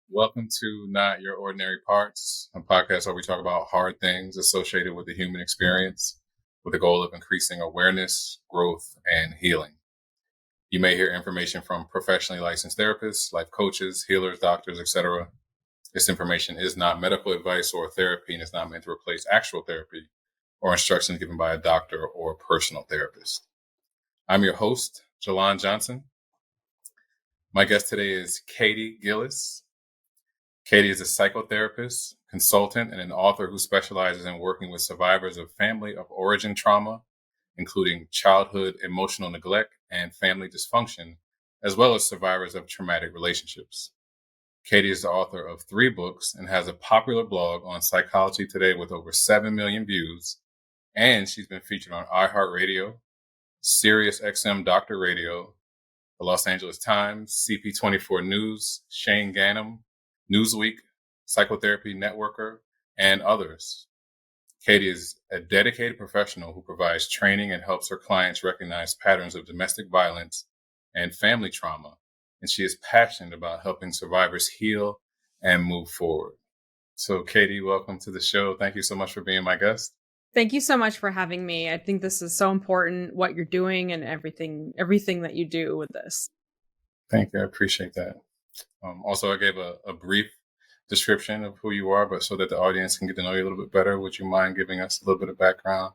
Welcome to Not Your Ordinary Parts, a podcast where we talk about hard things associated with the human experience with the goal of increasing awareness, growth, and healing. You may hear information from professionally licensed therapists, life coaches, healers, doctors, etc. This information is not medical advice or therapy and is not meant to replace actual therapy or instructions given by a doctor or personal therapist. I'm your host, Jalon Johnson. My guest today is Kaytee Gillis. Kaytee is a psychotherapist, consultant, and an author who specializes in working with survivors of family of origin trauma, including childhood emotional neglect and family dysfunction, as well as survivors of traumatic relationships. Kaytee is the author of 3 books and has a popular blog on Psychology Today with over 7 million views, and she's been featured on iHeart Radio, SiriusXM Doctor Radio, the Los Angeles Times, CP24 News, Shaye Ganam, Newsweek, Psychotherapy Networker, and others. Kaytee is a dedicated professional who provides training and helps her clients recognize patterns of domestic violence and family trauma, and she is passionate about helping survivors heal and move forward. So, Kaytee, welcome to the show. Thank you so much for being my guest. Thank you so much for having me. I think this is so important, what you're doing and everything that you do with this. Thank you. I appreciate that. Also, I gave a brief description of who you are, but so that the audience can get to know you a little bit better, would you mind giving us a little bit of background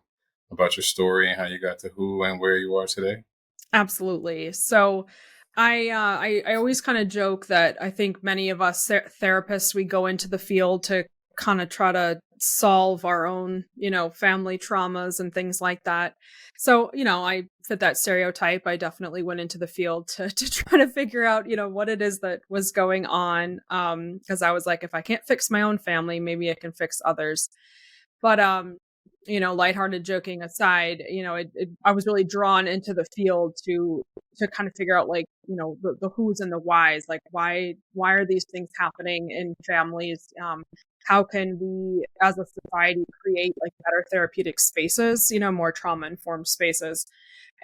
about your story and how you got to who and where you are today? Absolutely. So I always kind of joke that I think many of us therapists, we go into the field to kind of try to solve our own, family traumas and things like that. So, I fit that stereotype. I definitely went into the field to try to figure out, what it is that was going on. Because I was like, if I can't fix my own family, maybe I can fix others. But lighthearted joking aside, I was really drawn into the field to kind of figure out, like, the who's and the whys, like why are these things happening in families? How can we as a society create like better therapeutic spaces, more trauma informed spaces?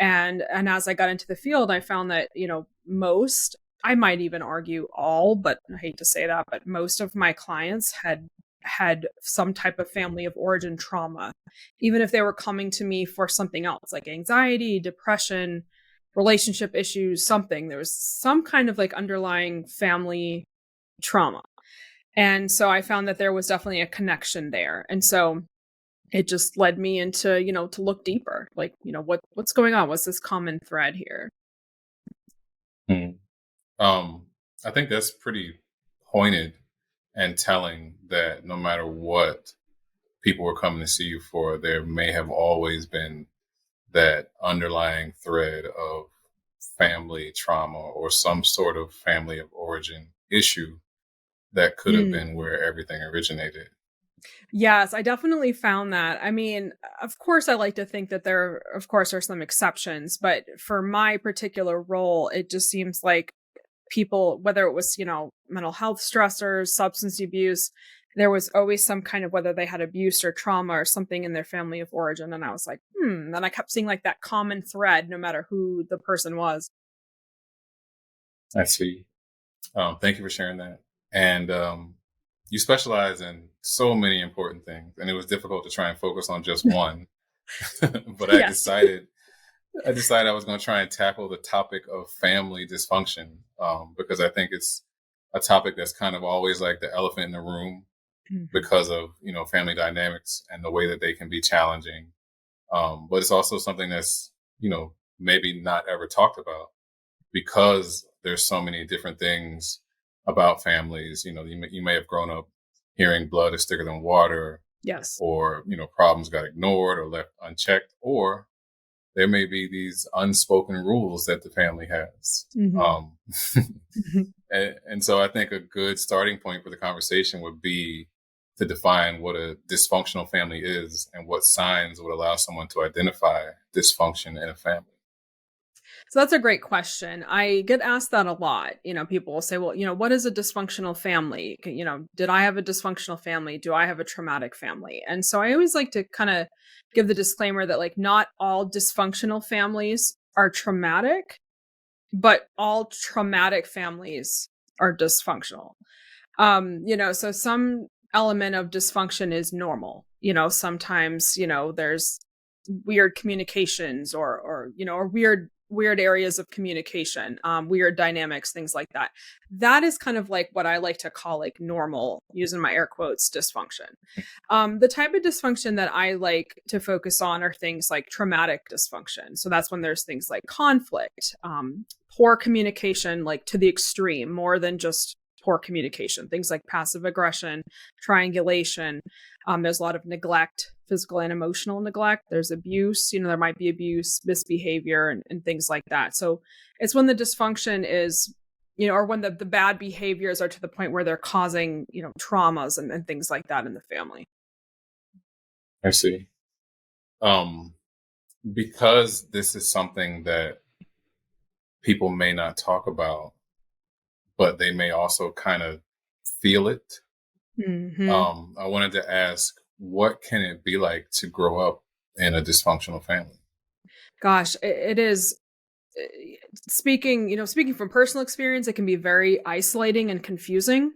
And as I got into the field, I found that, most, I might even argue all, but I hate to say that, but most of my clients had some type of family of origin trauma, even if they were coming to me for something else like anxiety, depression, relationship issues, something. There was some kind of like underlying family trauma. And so I found that there was definitely a connection there. And so it just led me into, to look deeper, like, what's going on? What's this common thread here? I think that's pretty pointed and telling that no matter what people were coming to see you for, there may have always been that underlying thread of family trauma or some sort of family of origin issue that could have been where everything originated. Yes, I definitely found that. I mean, of course, I like to think that there, of course, are some exceptions, but for my particular role, it just seems like people, whether it was, mental health stressors, substance abuse, there was always some kind of, whether they had abuse or trauma or something in their family of origin. And I was like, and I kept seeing like that common thread, no matter who the person was. I see. Thank you for sharing that. And you specialize in so many important things, and it was difficult to try and focus on just one. But I decided I was going to try and tackle the topic of family dysfunction because I think it's a topic that's kind of always like the elephant in the room because of, family dynamics and the way that they can be challenging. But it's also something that's, maybe not ever talked about because there's so many different things about families. You may have grown up hearing blood is thicker than water. Yes. Or, problems got ignored or left unchecked, or there may be these unspoken rules that the family has. And so I think a good starting point for the conversation would be to define what a dysfunctional family is and what signs would allow someone to identify dysfunction in a family. So that's a great question. I get asked that a lot. People will say, well, what is a dysfunctional family? Did I have a dysfunctional family? Do I have a traumatic family? And so I always like to kind of give the disclaimer that like not all dysfunctional families are traumatic, but all traumatic families are dysfunctional. So some element of dysfunction is normal. Sometimes, there's weird communications or weird areas of communication, weird dynamics, things like that. That is kind of like what I like to call like normal, using my air quotes, dysfunction. The type of dysfunction that I like to focus on are things like traumatic dysfunction. So that's when there's things like conflict, poor communication, like to the extreme, more than just poor communication, things like passive aggression, triangulation. There's a lot of neglect, physical and emotional neglect. There's abuse, there might be abuse, misbehavior, and things like that. So it's when the dysfunction is, or when the bad behaviors are to the point where they're causing, traumas and things like that in the family. I see. Because this is something that people may not talk about, but they may also kind of feel it. Mm-hmm. I wanted to ask, what can it be like to grow up in a dysfunctional family? Gosh, it is. Speaking from personal experience, it can be very isolating and confusing.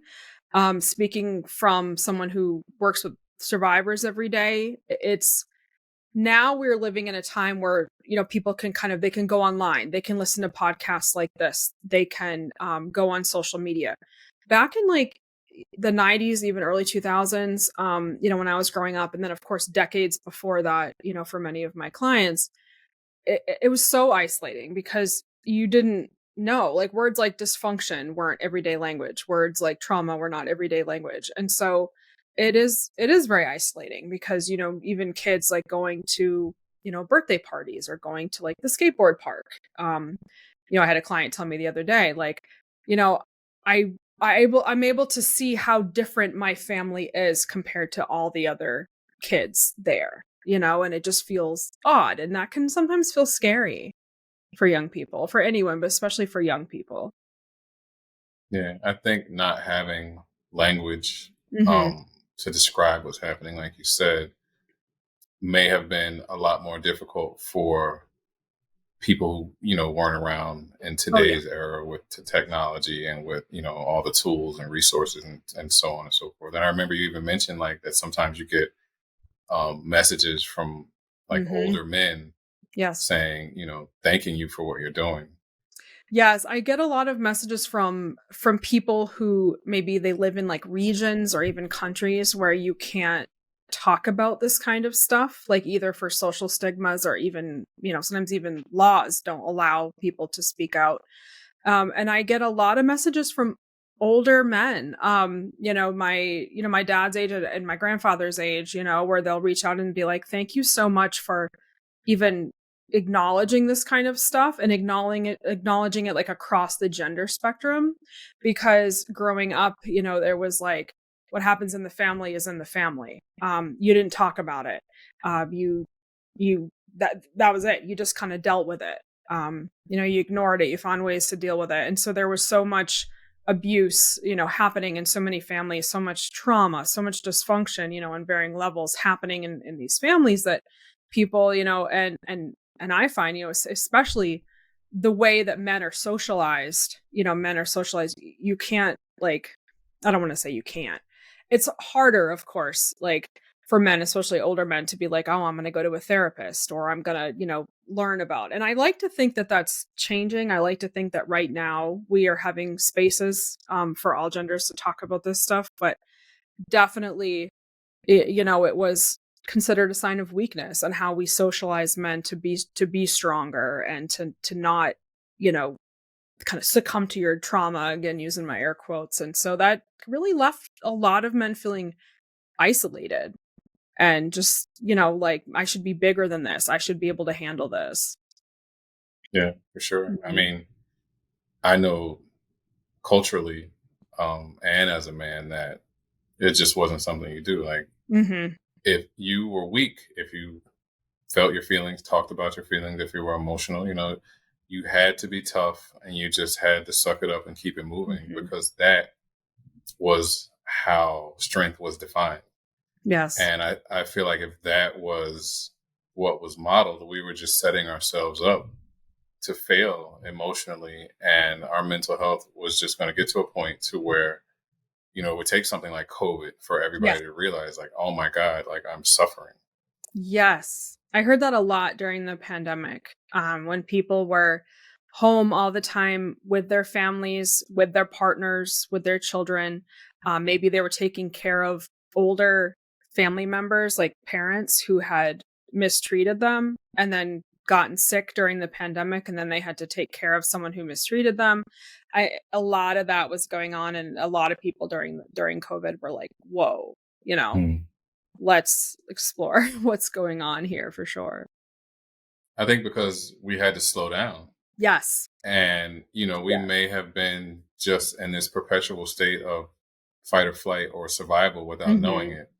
Speaking from someone who works with survivors every day, it's now we're living in a time where, people can they can go online, they can listen to podcasts like this, they can go on social media. Back in like the 90s, even early 2000s, when I was growing up, and then of course decades before that, for many of my clients, it was so isolating because you didn't know, like, words like dysfunction weren't everyday language. Words like trauma were not everyday language. And so it is very isolating because, even kids like going to, birthday parties or going to like the skateboard park. I had a client tell me the other day, like, I'm able to see how different my family is compared to all the other kids there, and it just feels odd. And that can sometimes feel scary for young people, for anyone, but especially for young people. Yeah, I think not having language Mm-hmm. to describe what's happening, like you said, may have been a lot more difficult for people who, weren't around in Oh, yeah. today's era with technology and with, all the tools and resources and so on and so forth. And I remember you even mentioned like that sometimes you get messages from like Mm-hmm. older men Yes. saying, thanking you for what you're doing. Yes, I get a lot of messages from people who maybe they live in like regions or even countries where you can't talk about this kind of stuff, like either for social stigmas or even, sometimes even laws don't allow people to speak out. And I get a lot of messages from older men, my dad's age and my grandfather's age, where they'll reach out and be like, thank you so much for even acknowledging this kind of stuff and acknowledging it like across the gender spectrum. Because growing up, there was like, what happens in the family is in the family. You didn't talk about it. You that was it. You just kind of dealt with it. You ignored it, you found ways to deal with it. And so there was so much abuse, happening in so many families, so much trauma, so much dysfunction, on varying levels happening in these families that people, and I find, especially the way that men are socialized, you can't, like, I don't want to say you can't. It's harder, of course, like for men, especially older men, to be like, oh, I'm going to go to a therapist or I'm going to, learn about. And I like to think that that's changing. I like to think that right now we are having spaces for all genders to talk about this stuff. But definitely, it was considered a sign of weakness and how we socialize men to be stronger and to not, kind of succumb to your trauma, again, using my air quotes. And so that really left a lot of men feeling isolated and just, like, I should be bigger than this. I should be able to handle this. Yeah, for sure. I Mhm. mean, I know culturally, and as a man that it just wasn't something you do. Like Mhm. if you were weak, if you felt your feelings, talked about your feelings, if you were emotional, you had to be tough and you just had to suck it up and keep it moving Mhm. because that was how strength was defined. Yes. And I feel like if that was what was modeled, we were just setting ourselves up to fail emotionally, and our mental health was just going to get to a point to where, it would take something like COVID for everybody Yes. to realize, like, oh my God, like I'm suffering. Yes. I heard that a lot during the pandemic, when people were home all the time with their families, with their partners, with their children. Maybe they were taking care of older family members, like parents who had mistreated them and then gotten sick during the pandemic, and then they had to take care of someone who mistreated them. A lot of that was going on, and a lot of people during COVID were like, "Whoa, let's explore what's going on here for sure." I think because we had to slow down. Yes. And, we may have been just in this perpetual state of fight or flight or survival without knowing it.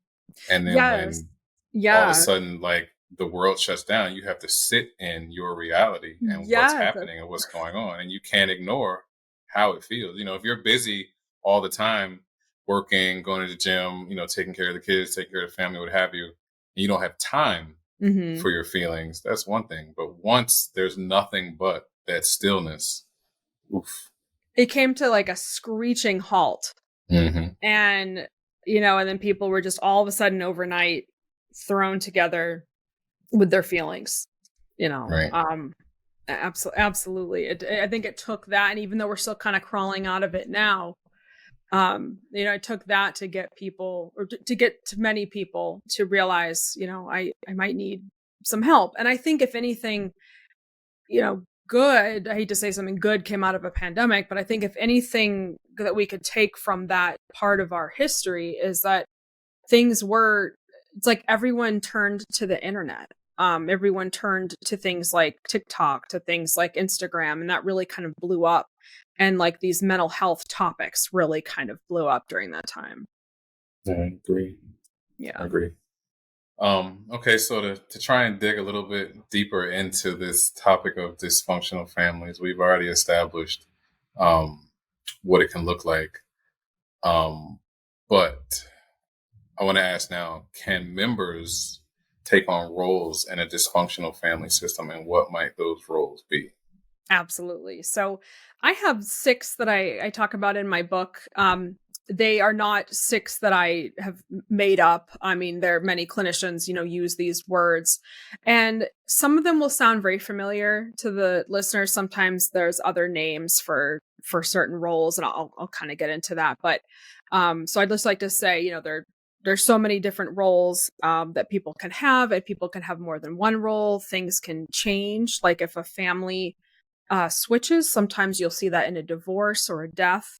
And then Yes. when all of a sudden, like, the world shuts down, you have to sit in your reality and what's happening and what's going on. And you can't ignore how it feels. If you're busy all the time, working, going to the gym, taking care of the kids, taking care of the family, what have you, and you don't have time for your feelings, that's one thing. But once there's nothing but that stillness, oof. It came to like a screeching halt. And, and then people were just all of a sudden overnight thrown together with their feelings, Right. Absolutely. I think it took that. And even though we're still kind of crawling out of it now, it took that to get people, or to get to many people to realize, I might need some help. And I think if anything, good, I hate to say something good came out of a pandemic, but I think if anything that we could take from that part of our history is that it's like everyone turned to the internet. Everyone turned to things like TikTok, to things like Instagram, and that really kind of blew up. And like these mental health topics really kind of blew up during that time. I agree. Yeah. I agree. Okay, so to try and dig a little bit deeper into this topic of dysfunctional families, we've already established what it can look like. But I want to ask now, can members take on roles in a dysfunctional family system, and what might those roles be? Absolutely. So I have 6 that I talk about in my book. They are not 6 that I have made up. I mean, there are many clinicians, use these words, and some of them will sound very familiar to the listeners. Sometimes there's other names for certain roles, and I'll kind of get into that. But so I'd just like to say, there's so many different roles that people can have, and people can have more than one role. Things can change. Like if a family switches, sometimes you'll see that in a divorce or a death,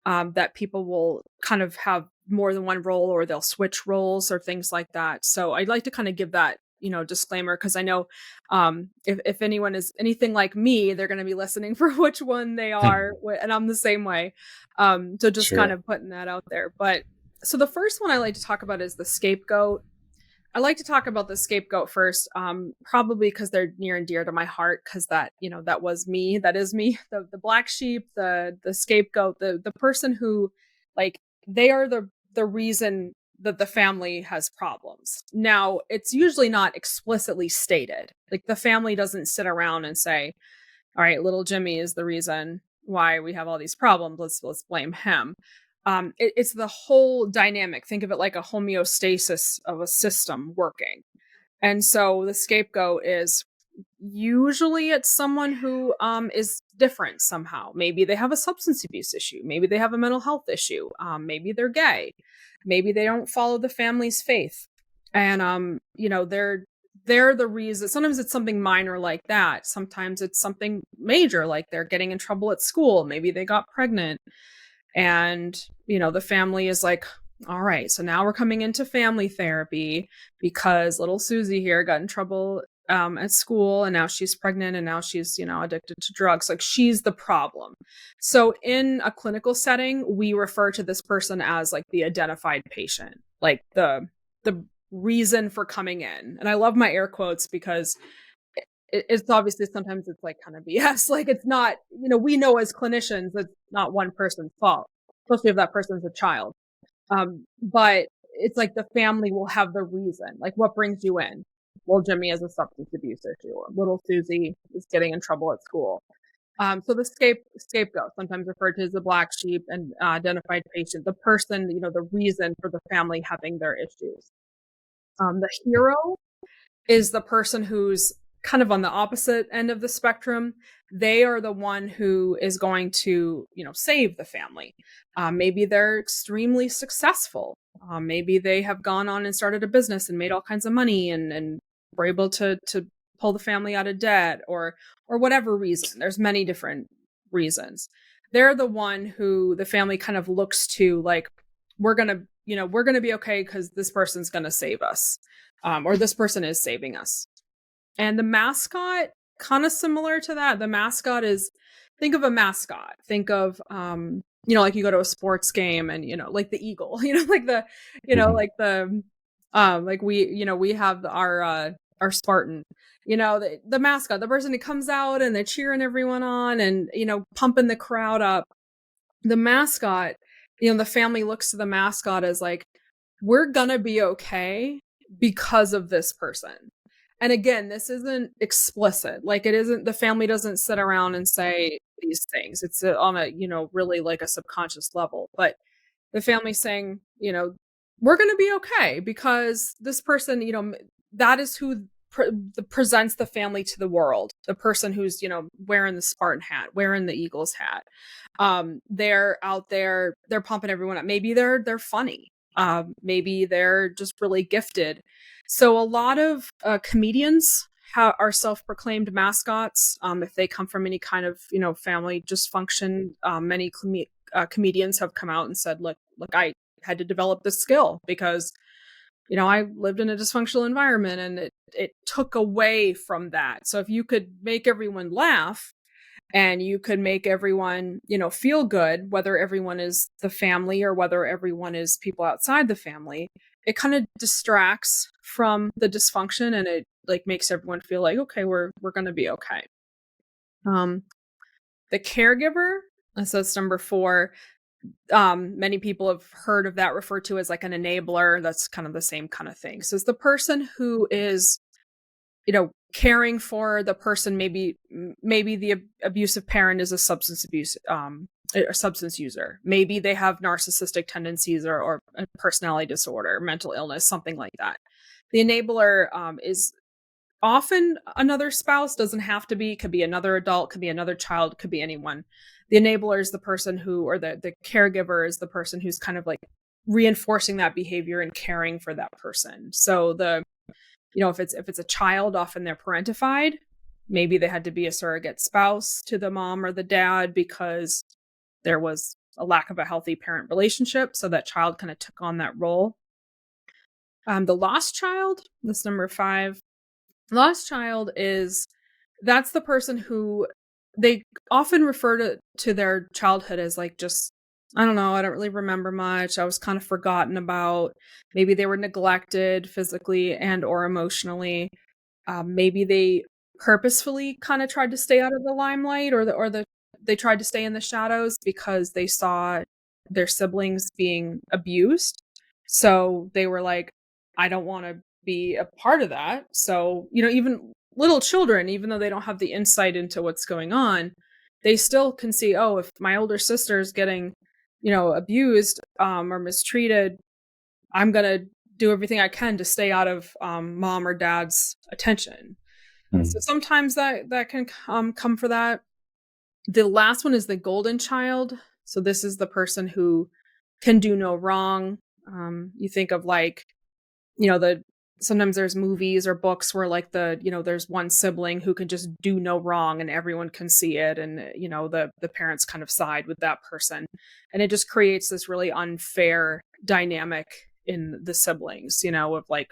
that people will kind of have more than one role, or they'll switch roles or things like that. So I'd like to kind of give that, disclaimer, because I know if anyone is anything like me, they're going to be listening for which one they are. And I'm the same way. So just kind of putting that out there. But so the first one I like to talk about is the scapegoat. I like to talk about the scapegoat first, probably because they're near and dear to my heart, because that was me. That is me, the black sheep, the scapegoat, the person who, like, they are the reason that the family has problems. Now, it's usually not explicitly stated. Like, the family doesn't sit around and say, all right, little Jimmy is the reason why we have all these problems. Let's blame him. It's the whole dynamic. Think of it like a homeostasis of a system working. And so the scapegoat is usually it's someone who is different somehow. Maybe they have a substance abuse issue. Maybe they have a mental health issue. Maybe they're gay. Maybe they don't follow the family's faith. And, they're the reason. Sometimes it's something minor like that. Sometimes it's something major, like they're getting in trouble at school. Maybe they got pregnant. And, the family is like, all right, so now we're coming into family therapy because little Susie here got in trouble at school, and now she's pregnant, and now she's, addicted to drugs. Like, she's the problem. So in a clinical setting, we refer to this person as like the identified patient, like the reason for coming in. And I love my air quotes because it's obviously sometimes it's like kind of BS. Like, it's not, we know as clinicians it's not one person's fault, especially if that person's a child. But it's like the family will have the reason, like, what brings you in? well, Jimmy has a substance abuse issue, or little Susie is getting in trouble at school. So the scapegoat, sometimes referred to as the black sheep and identified patient, the person, the reason for the family having their issues. The hero is the person who's kind of on the opposite end of the spectrum. They are the one who is going to, save the family. Maybe they're extremely successful. Maybe they have gone on and started a business and made all kinds of money and were able to pull the family out of debt or whatever reason. There's many different reasons. They're the one who the family kind of looks to, like, we're going to be okay because this person's going to save us. Or this person is saving us. And the mascot, kind of similar to that. The mascot is, think of a mascot. Think of, like you go to a sports game and, like the eagle, like the, like the, like we have our Spartan, the mascot, the person who comes out and they're cheering everyone on and, pumping the crowd up. The mascot, the family looks to the mascot as like, we're gonna be okay because of this person. And again, this isn't explicit. Like, it isn't, the family doesn't sit around and say these things. It's on a, really like a subconscious level. But the family's saying, we're going to be okay because this person, that is who presents the family to the world. The person who's, wearing the Spartan hat, wearing the Eagles hat. They're out there, they're pumping everyone up. Maybe they're funny. Maybe they're just really gifted. So a lot of comedians are self-proclaimed mascots. If they come from any kind of, family dysfunction, many comedians have come out and said, look, I had to develop this skill because, I lived in a dysfunctional environment and it took away from that. So if you could make everyone laugh and you could make everyone, feel good, whether everyone is the family or whether everyone is people outside the family, it kind of distracts from the dysfunction and it like makes everyone feel like, okay, we're going to be okay. The caregiver, so that's number 4. Many people have heard of that referred to as like an enabler. That's kind of the same kind of thing. So it's the person who is, caring for the person. Maybe the abusive parent is a substance user. Maybe they have narcissistic tendencies or a personality disorder, mental illness, something like that. The enabler is often another spouse, doesn't have to be, could be another adult, could be another child, could be anyone. The enabler is the person who, or the caregiver is the person who's kind of like reinforcing that behavior and caring for that person. So if it's a child, often they're parentified. Maybe they had to be a surrogate spouse to the mom or the dad because there was a lack of a healthy parent relationship. So that child kind of took on that role. The lost child, this number 5. Lost child that's the person who they often refer to their childhood as like, just, I don't know, I don't really remember much. I was kind of forgotten about. Maybe they were neglected physically and or emotionally. Maybe they purposefully kind of tried to stay out of the limelight or they tried to stay in the shadows because they saw their siblings being abused. So they were like, I don't want to be a part of that. So, even little children, even though they don't have the insight into what's going on, they still can see, oh, if my older sister is getting, abused or mistreated, I'm going to do everything I can to stay out of mom or dad's attention. So sometimes that can come for that. The last one is the golden child. So this is the person who can do no wrong. You think of like, sometimes there's movies or books where like there's one sibling who can just do no wrong and everyone can see it. And, the parents kind of side with that person. And it just creates this really unfair dynamic in the siblings, of like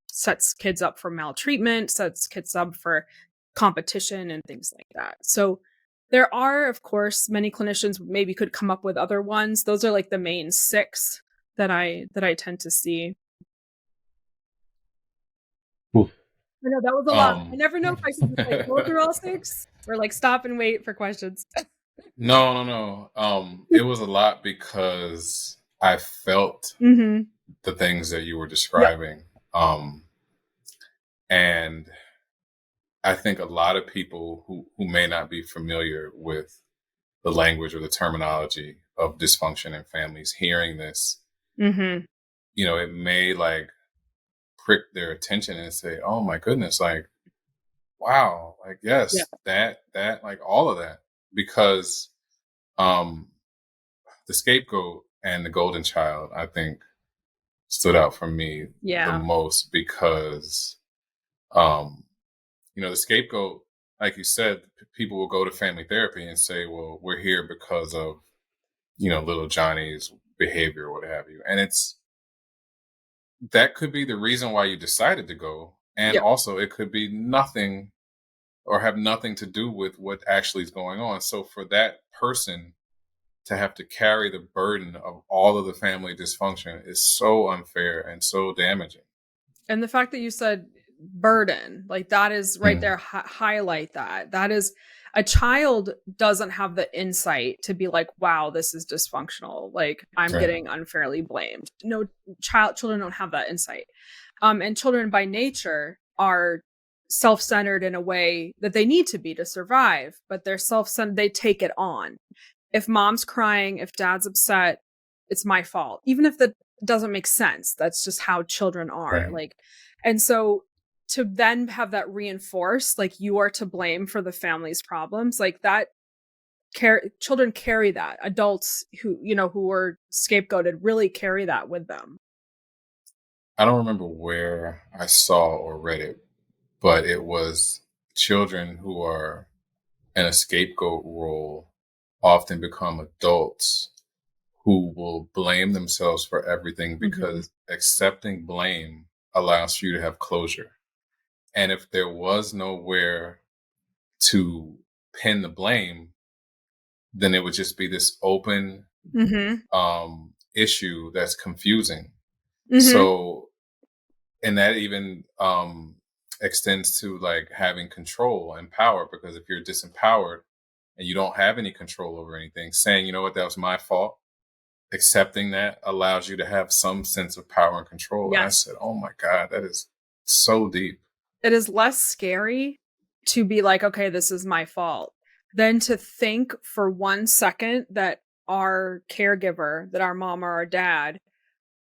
sets kids up for maltreatment, sets kids up for competition and things like that. So there are, of course, many clinicians maybe could come up with other ones. Those are like the main 6 that I tend to see. I know that was a lot. I never know if I should just like go through all 6 or like stop and wait for questions. No. It was a lot because I felt the things that you were describing. Yep. And I think a lot of people who may not be familiar with the language or the terminology of dysfunction in families, hearing this, Mm-hmm. it may like prick their attention and say, oh my goodness, like, wow, like, Yeah. yes, that, like all of that, because um, the scapegoat and the golden child, I think, stood out for me the Yeah. most because, um, the scapegoat, like you said, people will go to family therapy and say, well, we're here because of, little Johnny's behavior or what have you. And that could be the reason why you decided to go. And Yeah. also it could be nothing or have nothing to do with what actually is going on. So for that person to have to carry the burden of all of the family dysfunction is so unfair and so damaging. And the fact that you said burden, like that is right Mm, there, highlight that. That is, a child doesn't have the insight to be like, wow, this is dysfunctional. Like I'm right. getting unfairly blamed. No, children don't have that insight. And children by nature are self-centered in a way that they need to be to survive, but they're self-centered. They take it on. If mom's crying, if dad's upset, it's my fault. Even if that doesn't make sense, that's just how children are. Right. Like, and so to then have that reinforced, like you are to blame for the family's problems, like that children carry that. Adults who are scapegoated really carry that with them. I don't remember where I saw or read it, but it was children who are in a scapegoat role often become adults who will blame themselves for everything Mhm. because accepting blame allows you to have closure. And if there was nowhere to pin the blame, then it would just be this open Mhm. issue that's confusing. Mhm. So, and that even extends to like having control and power, because if you're disempowered and you don't have any control over anything, saying, you know what, that was my fault, accepting that allows you to have some sense of power and control. And I Yes. said, oh my God, that is so deep. It is less scary to be like, okay, this is my fault, than to think for 1 second that our caregiver, that our mom or our dad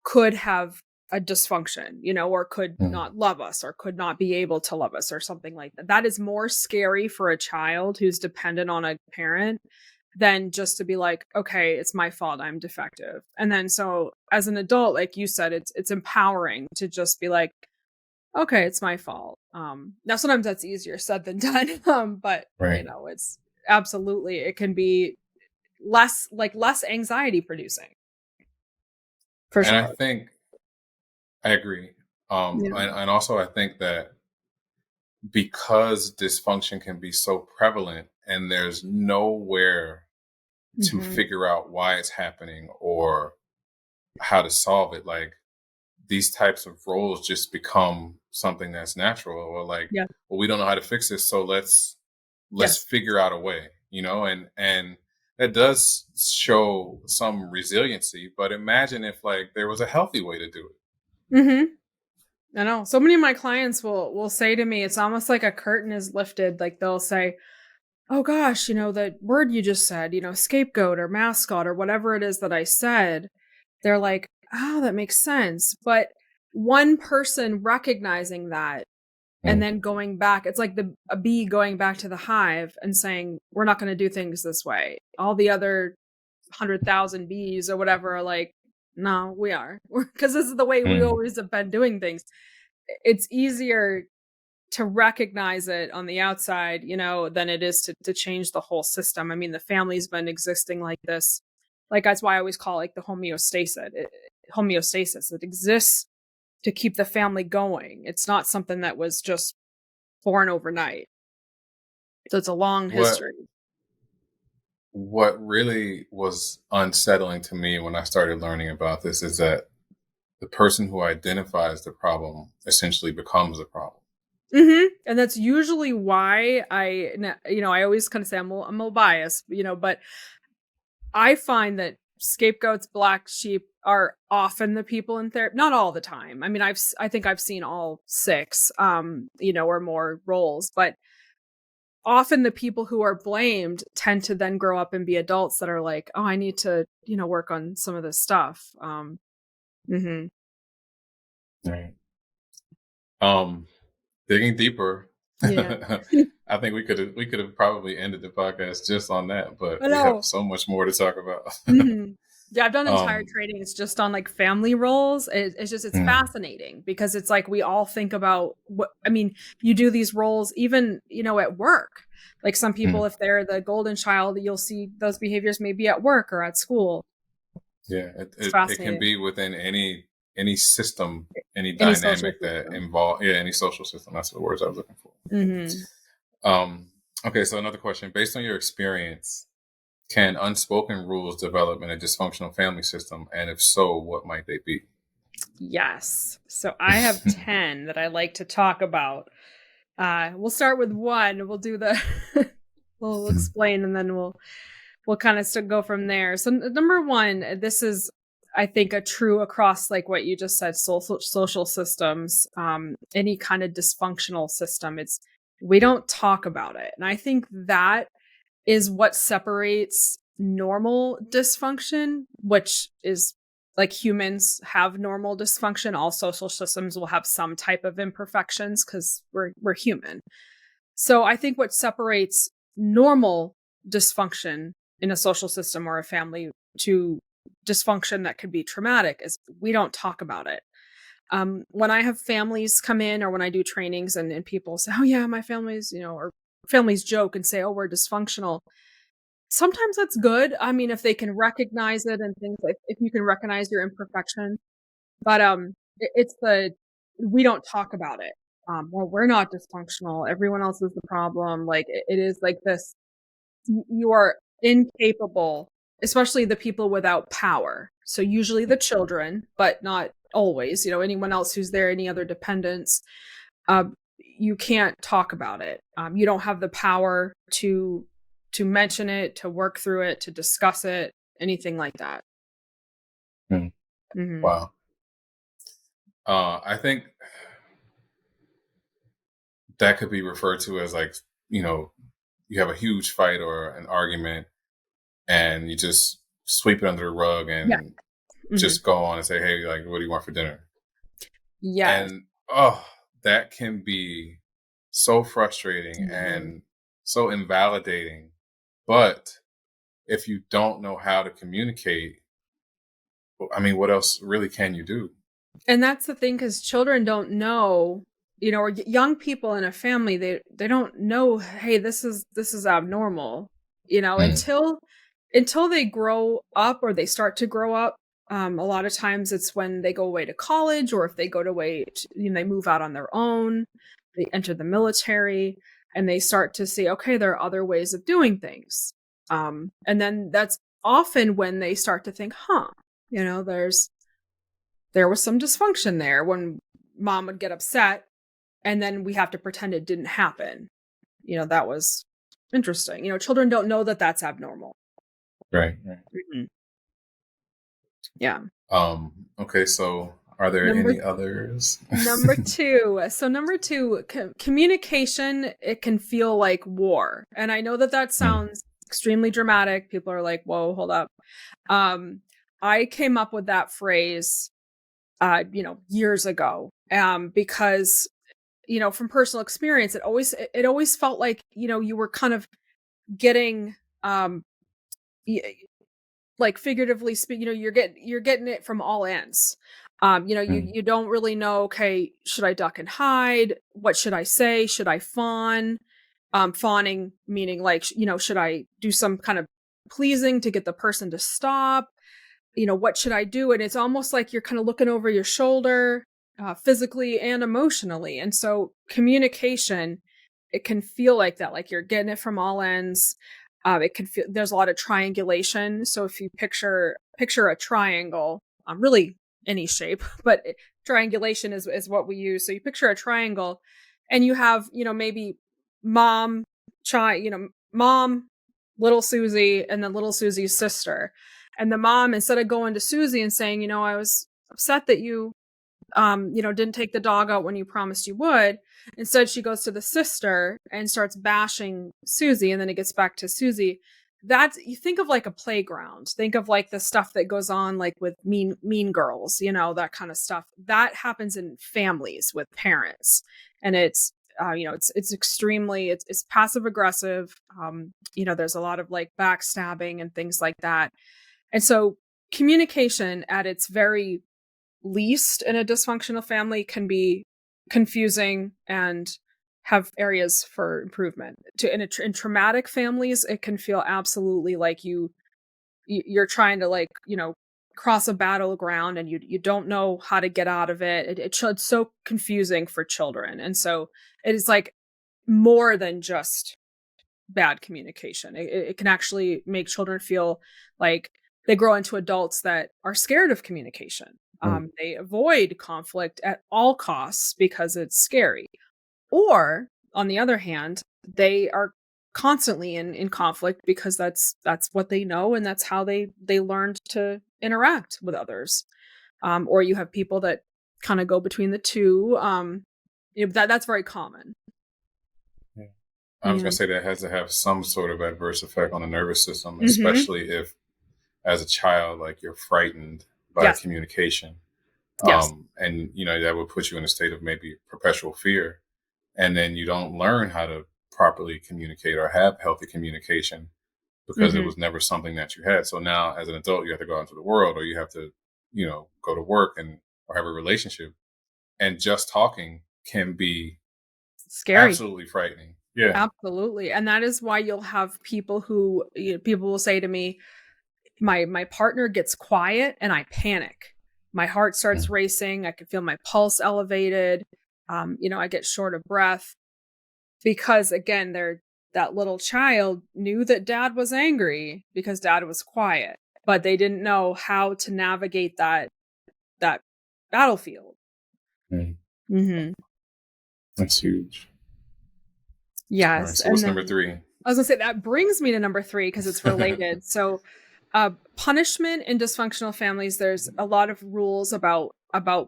could have a dysfunction, or could Mm. not love us or could not be able to love us or something like that. That is more scary for a child who's dependent on a parent than just to be like, okay, it's my fault, I'm defective. And then so as an adult, like you said, it's empowering to just be like, okay, it's my fault. Now sometimes that's easier said than done. But Right. it's absolutely, it can be less anxiety producing for And I sure. think I agree. Yeah. And also I think that because dysfunction can be so prevalent and there's nowhere to Mhm. figure out why it's happening or how to solve it, like these types of roles just become something that's natural, or like, Yeah. well, we don't know how to fix this, so let's Yes. figure out a way, and that does show some resiliency. But imagine if like there was a healthy way to do it. Mhm. I know. So many of my clients will say to me, it's almost like a curtain is lifted. Like they'll say, "Oh gosh, that word you just said, scapegoat or mascot or whatever it is that I said." They're like, "Oh, that makes sense." But one person recognizing that and Mm, then going back, it's like a bee going back to the hive and saying, "We're not going to do things this way." All the other 100,000 bees or whatever are like, "No, we are." Because this is the way we mm. always have been doing things. It's easier to recognize it on the outside, than it is to change the whole system. I mean, the family's been existing like this. Like that's why I always call it like the homeostasis. It exists to keep the family going. It's not something that was just born overnight. So it's a long what history. what really was unsettling to me when I started learning about this is that the person who identifies the problem essentially becomes the problem. And that's usually why I always kind of say I'm a little biased, but I find that scapegoats, black sheep are often the people in therapy. Not all the time. I mean, I think I've seen all 6, or more roles, but often the people who are blamed tend to then grow up and be adults that are like, oh, I need to, work on some of this stuff. Mhm. Right. Digging deeper. Yeah. I think we could have probably ended the podcast just on that, but I we have know. so much more to talk about. Mhm. Yeah, I've done entire Um, trainings just on like family roles. It's mm, fascinating because it's like we all think about you do these roles even, at work. Like some people, mm. if they're the golden child, you'll see those behaviors maybe at work or at school. Yeah, It's it can fascinating. be within any system, any Any social dynamic that system. involve any social system. That's the words I was looking for. Hmm. Okay, so another question. Based on your experience, can unspoken rules develop in a dysfunctional family system? And if so, what might they be? Yes. So I have 10 that I like to talk about. We'll start with one. We'll do the we'll explain and then we'll kind of go from there. So number one, this is I think a true across like what you just said, social systems, any kind of dysfunctional system. It's we don't talk about it. And I think that is what separates normal dysfunction, which is like humans have normal dysfunction. All social systems will have some type of imperfections because we're human. So I think what separates normal dysfunction in a social system or a family to dysfunction that could be traumatic is we don't talk about it. When I have families come in or when I do trainings and people say, oh yeah, my family's, or families joke and say, oh, we're dysfunctional. Sometimes that's good. I mean, if they can recognize it and things like if you can recognize your imperfection, but it's the we don't talk about it. Well, we're not dysfunctional. Everyone else is the problem. Like it is like this. You are incapable, especially the people without power. So usually the children, but not always. Anyone else who's there, any other dependents. Uh, you can't talk about it. You don't have the power to mention it, to work through it, to discuss it, anything like that. Mm. Hmm. Wow. I think that could be referred to as like, you have a huge fight or an argument and you just sweep it under the rug Yeah. and Hmm. just go on and say, hey, like, what do you want for dinner? Yes. And that can be so frustrating Mhm. and so invalidating. But if you don't know how to communicate, I mean, what else really can you do? And that's the thing, because children don't know, or young people in a family, they don't know, hey, this is abnormal, Mm, until they grow up or they start to grow up. A lot of times it's when they go away to college or if they go to way, they move out on their own, they enter the military and they start to see, okay, there are other ways of doing things. And then that's often when they start to think, there was some dysfunction there when mom would get upset and then we have to pretend it didn't happen. That was interesting. Children don't know that that's abnormal. right. Mhm. Yeah. Okay. So are there Number any others? number 2. So number 2, communication, it can feel like war. And I know that Mm, sounds extremely dramatic. People are like, "Whoa, hold up." Um I came up with that phrase years ago. Because from personal experience, it always felt like, you were kind of getting, y- like figuratively speak, you're getting it from all ends. You mm, you don't really know, okay, should I duck and hide? What should I say? Should I fawn? Fawning meaning like, should I do some kind of pleasing to get the person to stop? What should I do? And it's almost like you're kind of looking over your shoulder, physically and emotionally. And so communication, it can feel like that, like you're getting it from all ends. It can feel there's a lot of triangulation. So if you picture a triangle, really any shape, but triangulation is what we use. So you picture a triangle, and you have maybe mom, child, mom, little Susie, and then little Susie's sister. And the mom, instead of going to Susie and saying, I was upset that you didn't take the dog out when you promised you would. Instead, she goes to the sister and starts bashing Susie, and then it gets back to Susie. You think of like a playground. Think of like the stuff that goes on like with mean girls, that kind of stuff. That happens in families with parents. And it's extremely, it's passive aggressive. There's a lot of like backstabbing and things like that. And so communication at its very least in a dysfunctional family can be confusing and have areas for improvement. In traumatic families, it can feel absolutely like you're trying to like, cross a battleground and you don't know how to get out of it. It's so confusing for children. And so it is like more than just bad communication. It can actually make children feel like they grow into adults that are scared of communication. They avoid conflict at all costs because it's scary. Or, on the other hand, they are constantly in conflict because that's what they know and that's how they learned to interact with others. Or you have people that kind of go between the two. That's very common. Yeah. I was going to say that has to have some sort of adverse effect on the nervous system, especially if, as a child, like you're frightened by communication. And, that would put you in a state of maybe perpetual fear. And then you don't learn how to properly communicate or have healthy communication because it was never something that you had. So now as an adult, you have to go out into the world, or you have to, go to work or have a relationship. And just talking can be scary, absolutely frightening. Yeah, absolutely. And that is why you'll have people who, people will say to me, my partner gets quiet and I panic. My heart starts racing. I can feel my pulse elevated. I get short of breath because, again, that little child knew that dad was angry because dad was quiet, but they didn't know how to navigate that battlefield. That's huge. Yes. Right, so what's number 3? I was gonna say that brings me to number 3 because it's related. So, punishment in dysfunctional families, there's a lot of rules about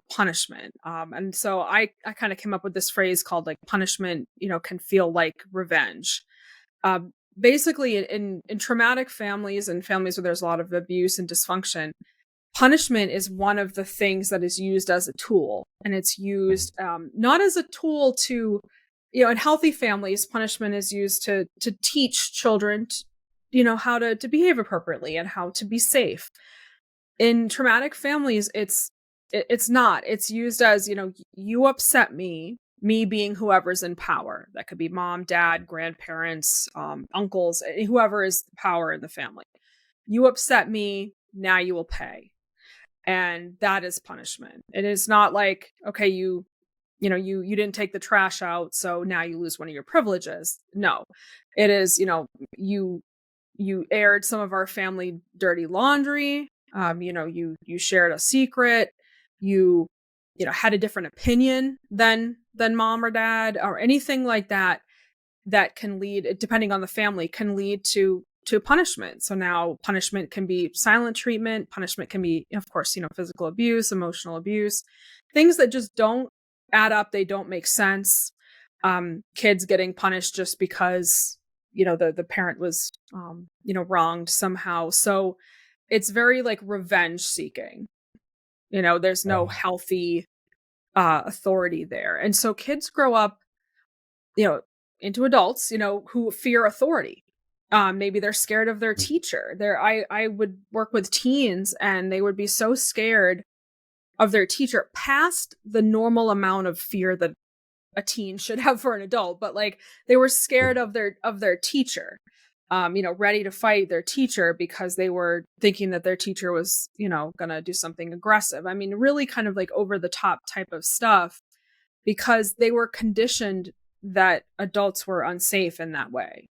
punishment. And so I kind of came up with this phrase called like punishment, can feel like revenge. Basically in traumatic families and families where there's a lot of abuse and dysfunction, punishment is one of the things that is used as a tool. And it's used not as a tool to, in healthy families, punishment is used to teach children how to behave appropriately and how to be safe. In traumatic families, it's not. It's used as, you upset me being whoever's in power. That could be mom, dad, grandparents, uncles, whoever is the power in the family. You upset me, now you will pay. And that is punishment. It is not like, okay, you didn't take the trash out, so now you lose one of your privileges. No, it is, you aired some of our family dirty laundry. You shared a secret. You had a different opinion than mom or dad or anything like that can lead, depending on the family, can lead to punishment. So now punishment can be silent treatment. Punishment can be, of course, physical abuse, emotional abuse, things that just don't add up. They don't make sense. Kids getting punished just because, the parent was, wronged somehow. So it's very like revenge seeking. There's no healthy authority there. And so kids grow up, into adults, who fear authority. Maybe they're scared of their teacher. I would work with teens and they would be so scared of their teacher past the normal amount of fear that a teen should have for an adult. But like they were scared of their teacher, ready to fight their teacher because they were thinking that their teacher was, going to do something aggressive. I mean, really kind of like over the top type of stuff because they were conditioned that adults were unsafe in that way.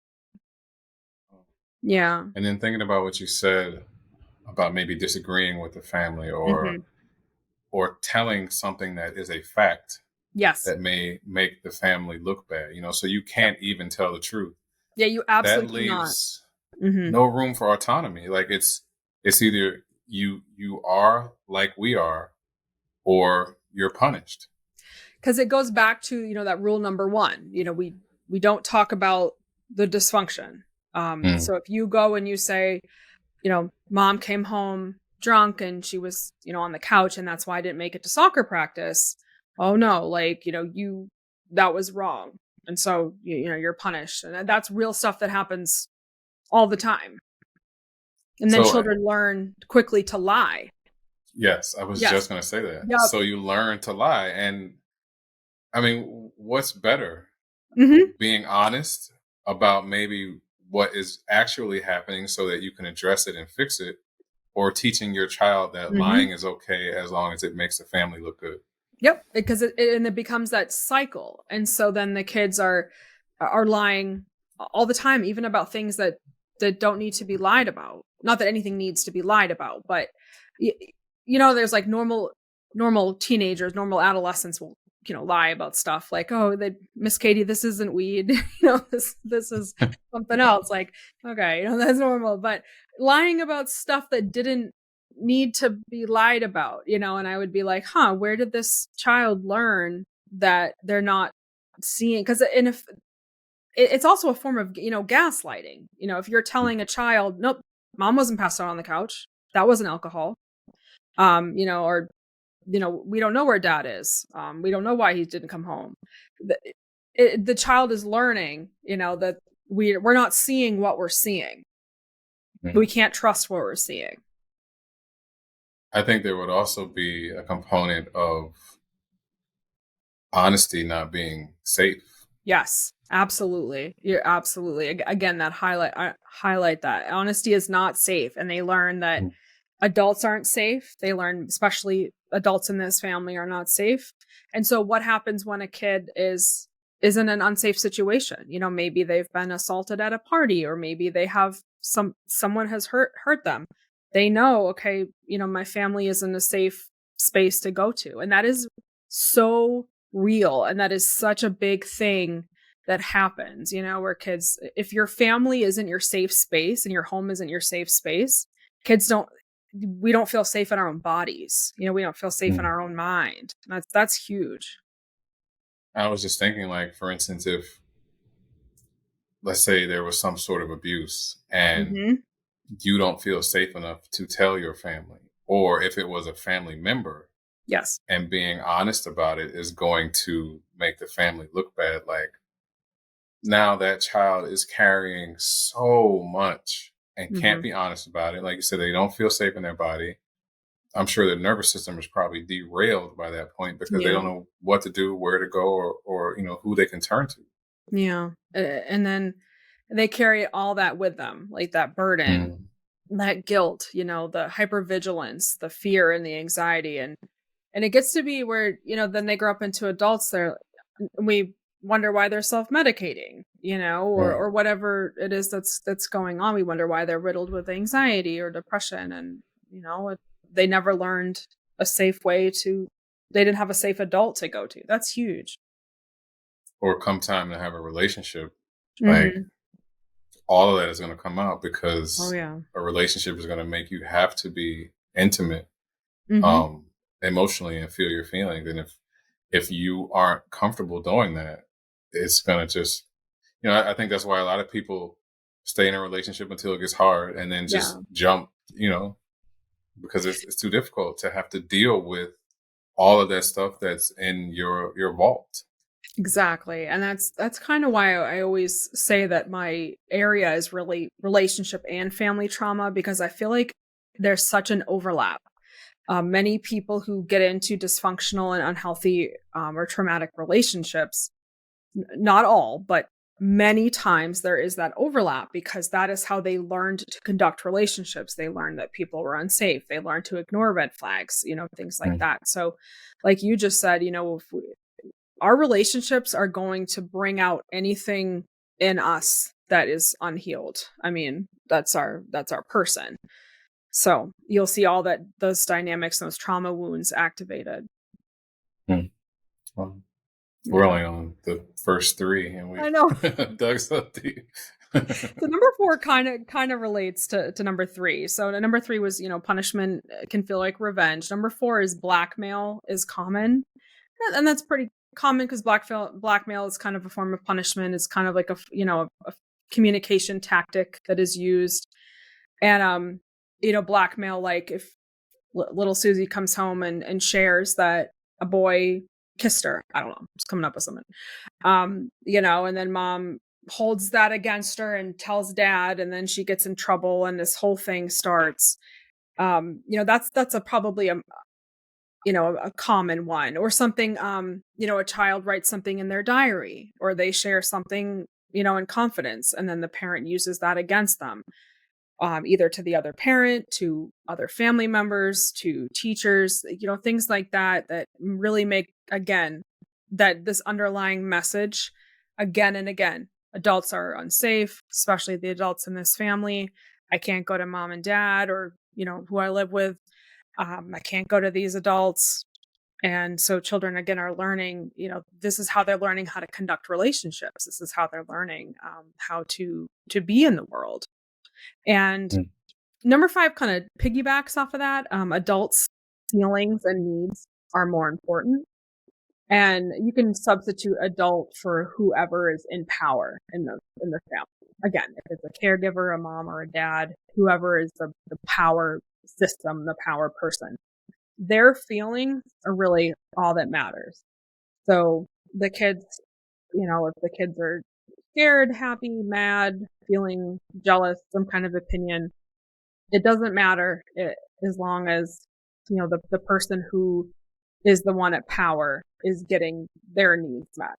Yeah. And then thinking about what you said about maybe disagreeing with the family or telling something that is a fact. Yes. That may make the family look bad, so you can't even tell the truth. Yeah, you absolutely that leaves no room for autonomy. Like it's It's either you are like we are, or you're punished. Because it goes back to, you know, that rule number one. You know, we don't talk about the dysfunction. So if you go and you say, you know, mom came home drunk and she was, you know, on the couch and that's why I didn't make it to soccer practice. Oh no, like, you know, that was wrong. And so, you know, you're punished. And that's real stuff that happens all the time. And then So children learn quickly to lie. yes, I was just going to say that. Yep. So you learn to lie. And I mean, what's better? Mm-hmm. Being honest about maybe what is actually happening so that you can address it and fix it, or teaching your child that lying is okay as long as it makes the family look good. Yep, because it becomes that cycle. And so then the kids are lying all the time, even about things that don't need to be lied about. Not that anything needs to be lied about, but you know, there's like normal teenagers, normal adolescents will, you know, lie about stuff like, oh, Miss Kaytee, this isn't weed. You know, this is something else. Like, okay, you know, that's normal. But lying about stuff that didn't need to be lied about, you know, and I would be like, huh, where did this child learn that they're not seeing? Because if it's also a form of, you know, gaslighting. You know, if you're telling a child, nope, mom wasn't passed out on the couch, that wasn't alcohol, you know, or, you know, we don't know where dad is, we don't know why he didn't come home. The child is learning, you know, that we're not seeing what we're seeing. We can't trust what we're seeing. I think there would also be a component of honesty not being safe. Yes, absolutely. You're absolutely. Again, that highlight that honesty is not safe. And they learn that adults aren't safe. They learn, especially adults in this family are not safe. And so what happens when a kid is in an unsafe situation? You know, maybe they've been assaulted at a party, or maybe they have someone has hurt them. They know, okay, you know, my family isn't a safe space to go to. And that is so real. And that is such a big thing that happens, you know, where kids, if your family isn't your safe space and your home isn't your safe space, we don't feel safe in our own bodies. You know, we don't feel safe in our own mind. That's huge. I was just thinking, like, for instance, if, let's say there was some sort of abuse and you don't feel safe enough to tell your family, or if it was a family member, yes, and being honest about it is going to make the family look bad. Like, now that child is carrying so much and can't be honest about it. Like you said, they don't feel safe in their body. I'm sure their nervous system is probably derailed by that point because they don't know what to do, where to go, or you know, who they can turn to. Yeah. And then they carry all that with them, like that burden, that guilt, you know, the hypervigilance, the fear and the anxiety. And it gets to be where, you know, then they grow up into adults, we wonder why they're self-medicating, you know, or whatever it is that's going on. We wonder why they're riddled with anxiety or depression. And, you know, they never learned a safe way they didn't have a safe adult to go to. That's huge. Or come time to have a relationship, like all of that is going to come out because a relationship is going to make you have to be intimate, emotionally, and feel your feelings. And if you aren't comfortable doing that, it's going to just, you know, I think that's why a lot of people stay in a relationship until it gets hard and then just jump, you know, because it's too difficult to have to deal with all of that stuff that's in your vault. Exactly. And that's kind of why I always say that my area is really relationship and family trauma, because I feel like there's such an overlap. Many people who get into dysfunctional and unhealthy or traumatic relationships, not all, but many times there is that overlap, because that is how they learned to conduct relationships. They learned that people were unsafe. They learned to ignore red flags, you know, things like that. So like you just said, you know, our relationships are going to bring out anything in us that is unhealed. I mean, that's our person. So you'll see all those dynamics, those trauma wounds activated. Well, we're only on the first three, and we I know. dug so deep. So number 4 kind of relates to number 3. So number 3 was, punishment can feel like revenge. Number 4 is blackmail is common. And that's pretty common because blackmail is kind of a form of punishment. It's kind of like a communication tactic that is used. And blackmail, like if little Susie comes home and shares that a boy kissed her. I don't know. Just coming up with something. And then mom holds that against her and tells dad, and then she gets in trouble and this whole thing starts. That's probably a common one. Or something, a child writes something in their diary, or they share something, in confidence, and then the parent uses that against them. Either to the other parent, to other family members, to teachers, things like that really make, again, that this underlying message again and again. Adults are unsafe, especially the adults in this family. I can't go to mom and dad or, who I live with. I can't go to these adults. And so children, again, are learning, this is how they're learning how to conduct relationships. This is how they're learning how to be in the world. And number 5 kind of piggybacks off of that. Adults' feelings and needs are more important. And you can substitute adult for whoever is in power in the family. Again, if it's a caregiver, a mom or a dad, whoever is the power system, the power person, their feelings are really all that matters. So the kids, if the kids are scared, happy, mad, feeling jealous, some kind of opinion, it doesn't matter as long as, the person who is the one at power is getting their needs met.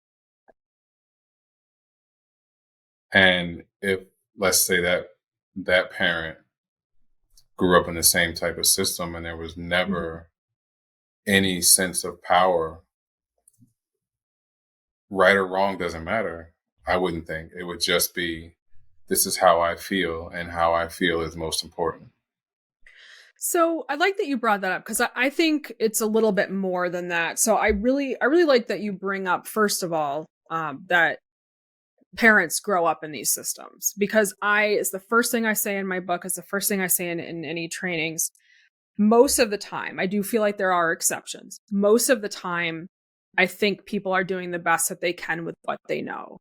And if, let's say that parent grew up in the same type of system and there was never any sense of power, right or wrong doesn't matter. I wouldn't think. It would just be, this is how I feel, and how I feel is most important. So I like that you brought that up, because I think it's a little bit more than that. So I really like that you bring up, first of all, that parents grow up in these systems, because it's the first thing I say in my book, it's the first thing I say in any trainings. Most of the time, I do feel like there are exceptions. Most of the time, I think people are doing the best that they can with what they know.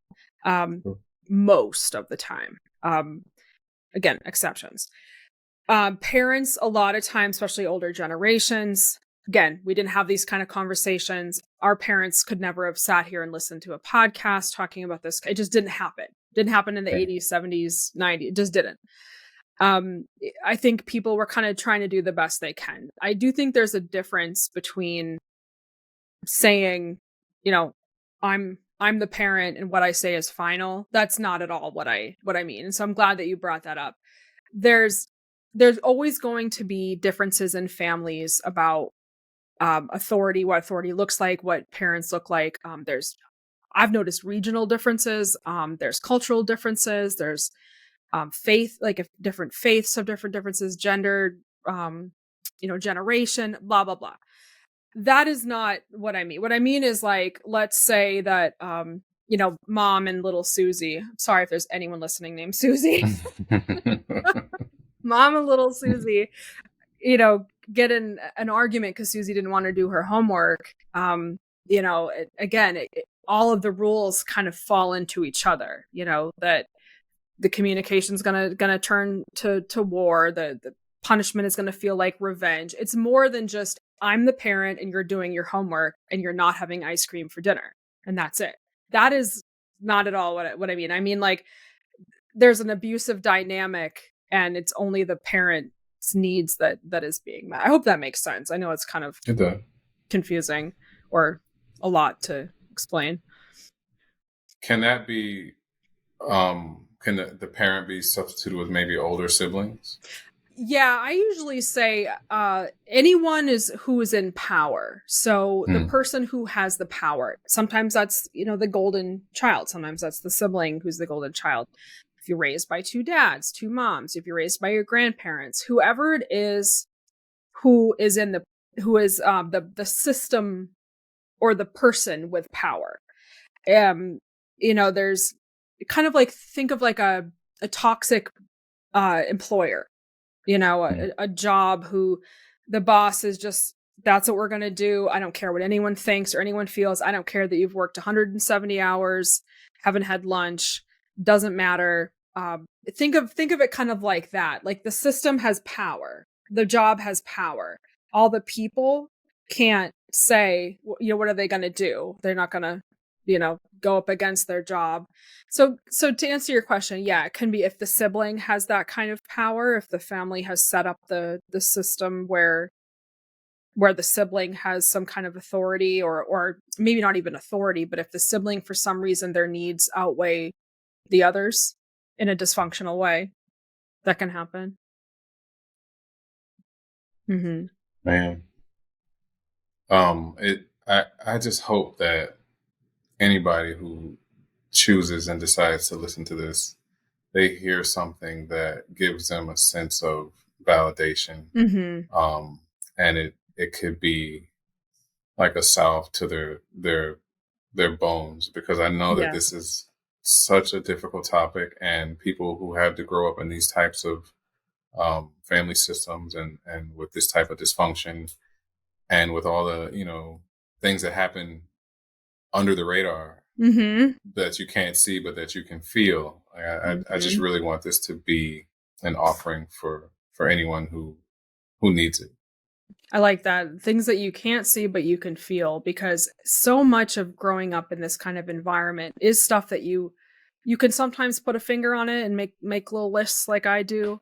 Most of the time. Again, exceptions. Parents, a lot of times, especially older generations, again, we didn't have these kind of conversations. Our parents could never have sat here and listened to a podcast talking about this. It just didn't happen. Didn't happen in the 80s, 70s, 90s. It just didn't. I think people were kind of trying to do the best they can. I do think there's a difference between saying, I'm the parent and what I say is final. That's not at all what I mean. And so I'm glad that you brought that up. There's always going to be differences in families about authority, what authority looks like, what parents look like. I've noticed regional differences. There's cultural differences. There's faith, like if different faiths have different differences, gender, generation, blah, blah, blah. That is not what I mean. What I mean is, like, let's say that, mom and little Susie, sorry if there's anyone listening named Susie, mom and little Susie, get in an argument because Susie didn't want to do her homework. All of the rules kind of fall into each other, that the communication is gonna turn to war. The punishment is gonna feel like revenge. It's more than just, I'm the parent and you're doing your homework and you're not having ice cream for dinner, and that's it. That is not at all what I mean. I mean, like, there's an abusive dynamic and it's only the parent's needs that is being met. I hope that makes sense. I know it's kind of confusing or a lot to explain. Can that be, can the parent be substituted with maybe older siblings? Yeah, I usually say anyone who is in power. So the person who has the power. Sometimes that's, the golden child. Sometimes that's the sibling who's the golden child. If you're raised by 2 dads, 2 moms, if you're raised by your grandparents, whoever it is who is the system or the person with power. There's kind of like, think of like a toxic employer, a job who the boss is just, that's what we're going to do. I don't care what anyone thinks or anyone feels. I don't care that you've worked 170 hours, haven't had lunch, doesn't matter. Think of it kind of like that. Like the system has power. The job has power. All the people can't say, what are they going to do? They're not going to, go up against their job. So to answer your question, yeah, it can be if the sibling has that kind of power, if the family has set up the system where the sibling has some kind of authority, or maybe not even authority, but if the sibling, for some reason, their needs outweigh the others in a dysfunctional way, that can happen. Mm-hmm. Man. I just hope that anybody who chooses and decides to listen to this, they hear something that gives them a sense of validation. Mm-hmm. And it could be like a salve to their bones, because I know that this is such a difficult topic, and people who have to grow up in these types of family systems and with this type of dysfunction, and with all the things that happen under the radar, Mm-hmm. that you can't see but that you can feel. I just really want this to be an offering for anyone who needs it. I like that. Things that you can't see but you can feel, because so much of growing up in this kind of environment is stuff that you can sometimes put a finger on it and make little lists like I do.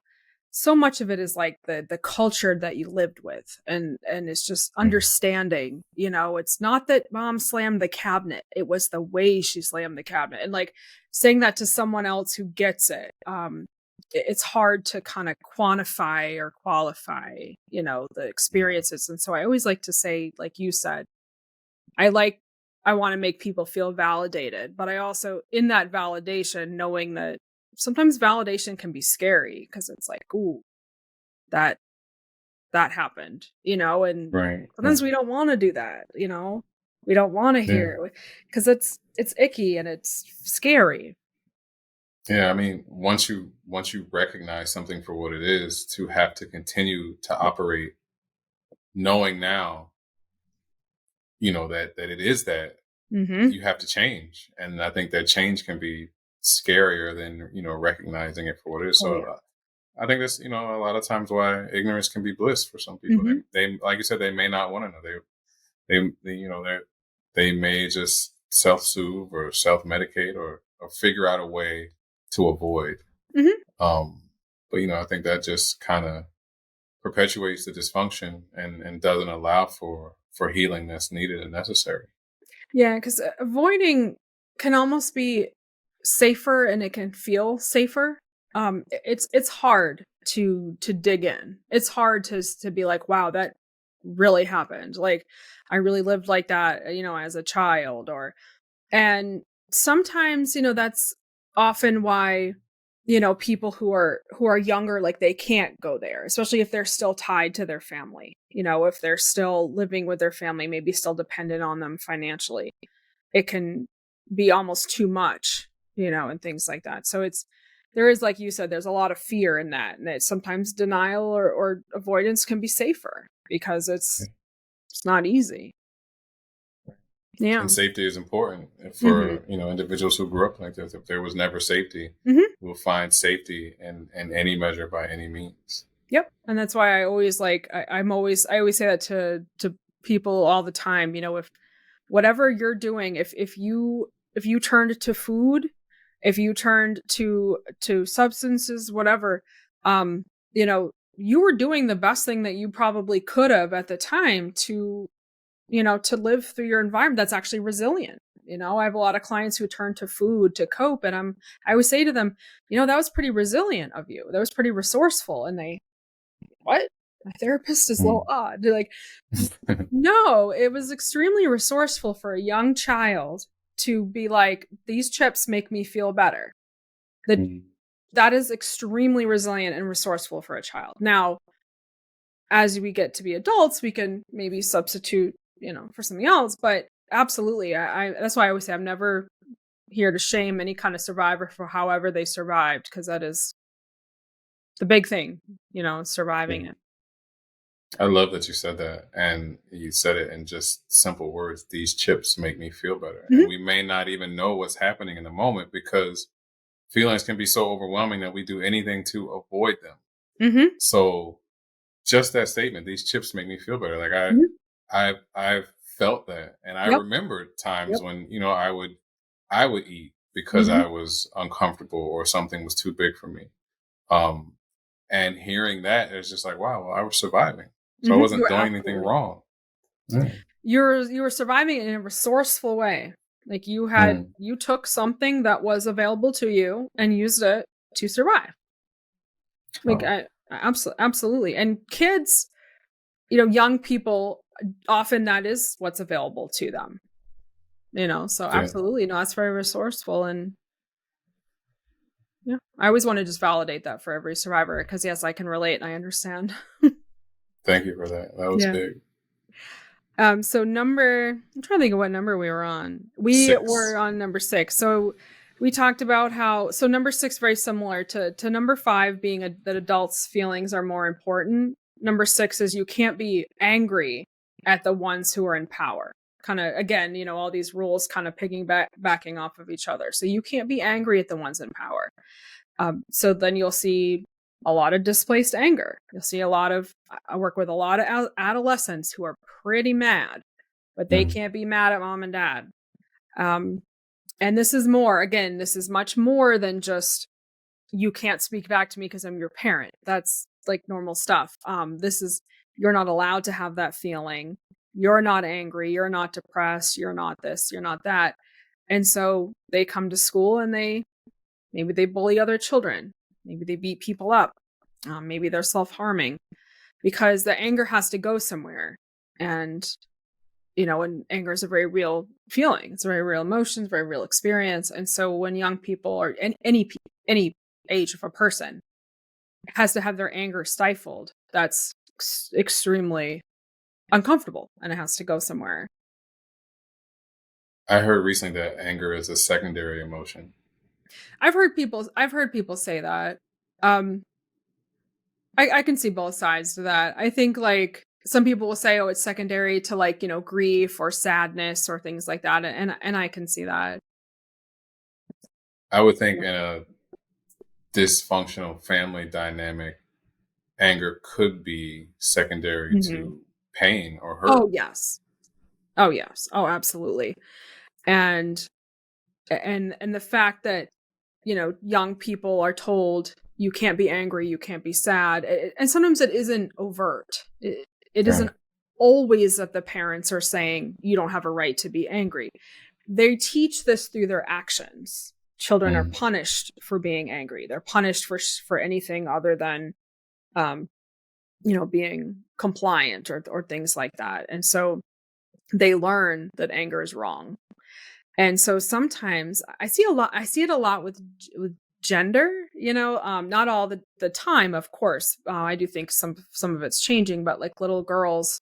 So much of it is like the culture that you lived with, and it's just understanding, it's not that mom slammed the cabinet, it was the way she slammed the cabinet, and like saying that to someone else who gets it. It's hard to kind of quantify or qualify, the experiences. And so I always like to say, like you said, I want to make people feel validated, but I also, in that validation, knowing that sometimes validation can be scary, because it's like, ooh, that happened, and Right. sometimes we don't want to do that, we don't want to hear it, because it's icky and it's scary. Yeah, I mean, once you recognize something for what it is, to have to continue to operate, knowing now, that it is that, Mm-hmm. you have to change, and I think that change can be scarier than recognizing it for what it is. So I think that's a lot of times why ignorance can be bliss for some people. Mm-hmm. They like you said, they may not want to know. They may just self-soothe or self-medicate or figure out a way to avoid. Mm-hmm. But I think that just kind of perpetuates the dysfunction and doesn't allow for healing that's needed and necessary. Yeah, because avoiding can almost be safer, and it can feel safer. It's hard to dig in. It's hard to be like, wow, that really happened. Like, I really lived like that, as a child, and sometimes, that's often why, people who are younger, like they can't go there, especially if they're still tied to their family, if they're still living with their family, maybe still dependent on them financially. It can be almost too much, and things like that. So there is, like you said, there's a lot of fear in that, and that sometimes denial or avoidance can be safer, because it's not easy. Yeah. And safety is important for individuals who grew up like this. If there was never safety, we'll find safety in any measure by any means. Yep. And that's why I always I always say that to people all the time. If whatever you're doing, if you turned to food, if you turned to substances, whatever, you were doing the best thing that you probably could have at the time to live through your environment that's actually resilient. I have a lot of clients who turn to food to cope, and I always say to them, that was pretty resilient of you. That was pretty resourceful. And they, what? My therapist is a little odd. They're like, no, it was extremely resourceful for a young child to be like, these chips make me feel better. That is extremely resilient and resourceful for a child. Now, as we get to be adults, we can maybe substitute, for something else. But absolutely, I that's why I always say I'm never here to shame any kind of survivor for however they survived, because that is the big thing, surviving Yeah. it. I love that you said that. And you said it in just simple words. These chips make me feel better. Mhm. And we may not even know what's happening in the moment because feelings can be so overwhelming that we do anything to avoid them. Mhm. So just that statement, these chips make me feel better. Like Mhm. I've felt that. And I Yep. remembered times Yep. when, I would eat because Mhm. I was uncomfortable or something was too big for me. Um, and hearing that, it's just like, wow, well, I was surviving. So I Mhm. wasn't You're doing anything absolutely. wrong. Yeah. You were surviving in a resourceful way. Like Mm. you took something that was available to you and used it to survive. Like Oh, absolutely. And kids, young people, often that is what's available to them. So yeah. absolutely, no, that's very resourceful. And yeah, I always want to just validate that for every survivor, because yes, I can relate and I understand. Thank you for that. That was Yeah. big. So I'm trying to think of what number we were on. We were 6. on number 6. So we talked about so number 6, very similar to number 5, being that adults' feelings are more important. Number 6 is you can't be angry at the ones who are in power. Kind of, again, all these rules kind of backing off of each other. So you can't be angry at the ones in power. So then you'll see a lot of displaced anger. You'll see I work with a lot of adolescents who are pretty mad, but they Mm. can't be mad at mom and dad. And this is much more than just, you can't speak back to me because I'm your parent. That's like normal stuff. You're not allowed to have that feeling. You're not angry. You're not depressed. You're not this. You're not that. And so they come to school and maybe they bully other children. Maybe they beat people up. Maybe they're self-harming, because the anger has to go somewhere. And, and anger is a very real feeling. It's a very real emotion, it's a very real experience. And so when young people, or any age of a person, has to have their anger stifled, that's extremely uncomfortable, and it has to go somewhere. I heard recently that anger is a secondary emotion. I've heard people say that. Um, I can see both sides to that. I think, like, some people will say, oh, it's secondary to, like, grief or sadness or things like that. And I can see that. I would think in a dysfunctional family dynamic, anger could be secondary Mhm. to pain or hurt. Oh, yes. Oh, yes. Oh, absolutely. And the fact that, young people are told you can't be angry, you can't be sad. And sometimes it isn't overt. It isn't Right. always that the parents are saying you don't have a right to be angry. They teach this through their actions. Children are Mm. punished for being angry. They're punished for anything other than, um, being compliant or things like that. And so they learn that anger is wrong. And so sometimes I see it a lot with gender, not all the time, of course. I do think some of it's changing, but like little girls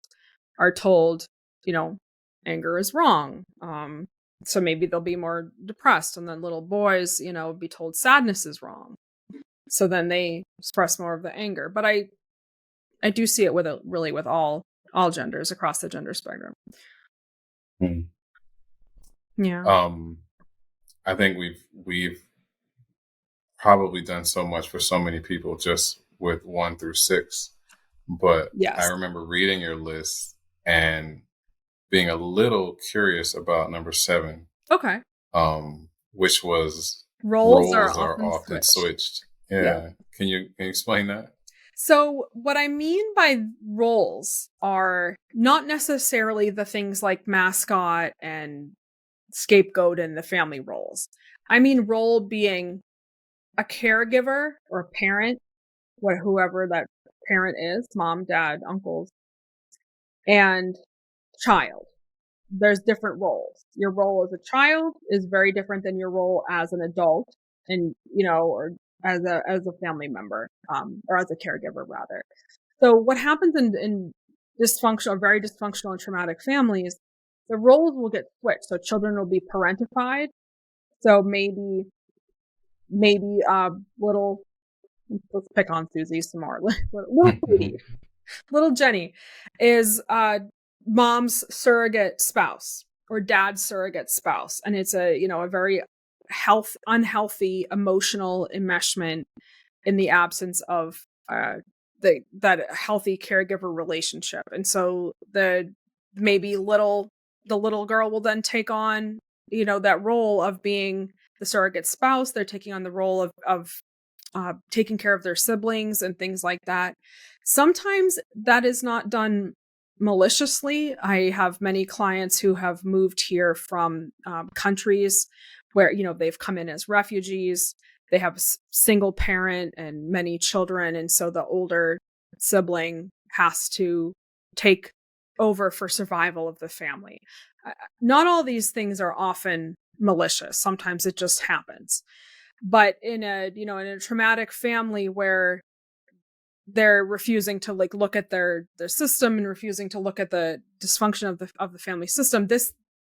are told, you know, anger is wrong. So maybe they'll be more depressed, and then little boys, be told sadness is wrong. So then they express more of the anger. But I do see it with all genders across the gender spectrum. Mm. Yeah. I think we've probably done so much for so many people just with 1 through 6. But I Yes. remember reading your list and being a little curious about number 7, Okay. which was Roles are roles are often often switched. switched. Yeah. Yeah. Can you explain that? So what I mean by roles are not necessarily the things like mascot and scapegoat and the family roles. I mean role being a caregiver or a parent, whoever that parent is, mom, dad, uncles, and child. There's different roles. Your role as a child is very different than your role as an adult, and or as a family member, or as a caregiver rather. So what happens in dysfunctional, very dysfunctional and traumatic families, the roles will get switched. So children will be parentified. So maybe little, let's pick on Susie some more. Little Katie, little Jenny is mom's surrogate spouse or dad's surrogate spouse, and it's a very unhealthy emotional enmeshment in the absence of that healthy caregiver relationship. And so the little girl will then take on that role of being the surrogate spouse. They're taking on the role of taking care of their siblings and things like that. Sometimes that is not done maliciously. I have many clients who have moved here from countries where they've come in as refugees. They have a single parent and many children, and so the older sibling has to take over for survival of the family. Not all these things are often malicious. Sometimes it just happens. But in a traumatic family where they're refusing to look at their system and refusing to look at the dysfunction of the family system,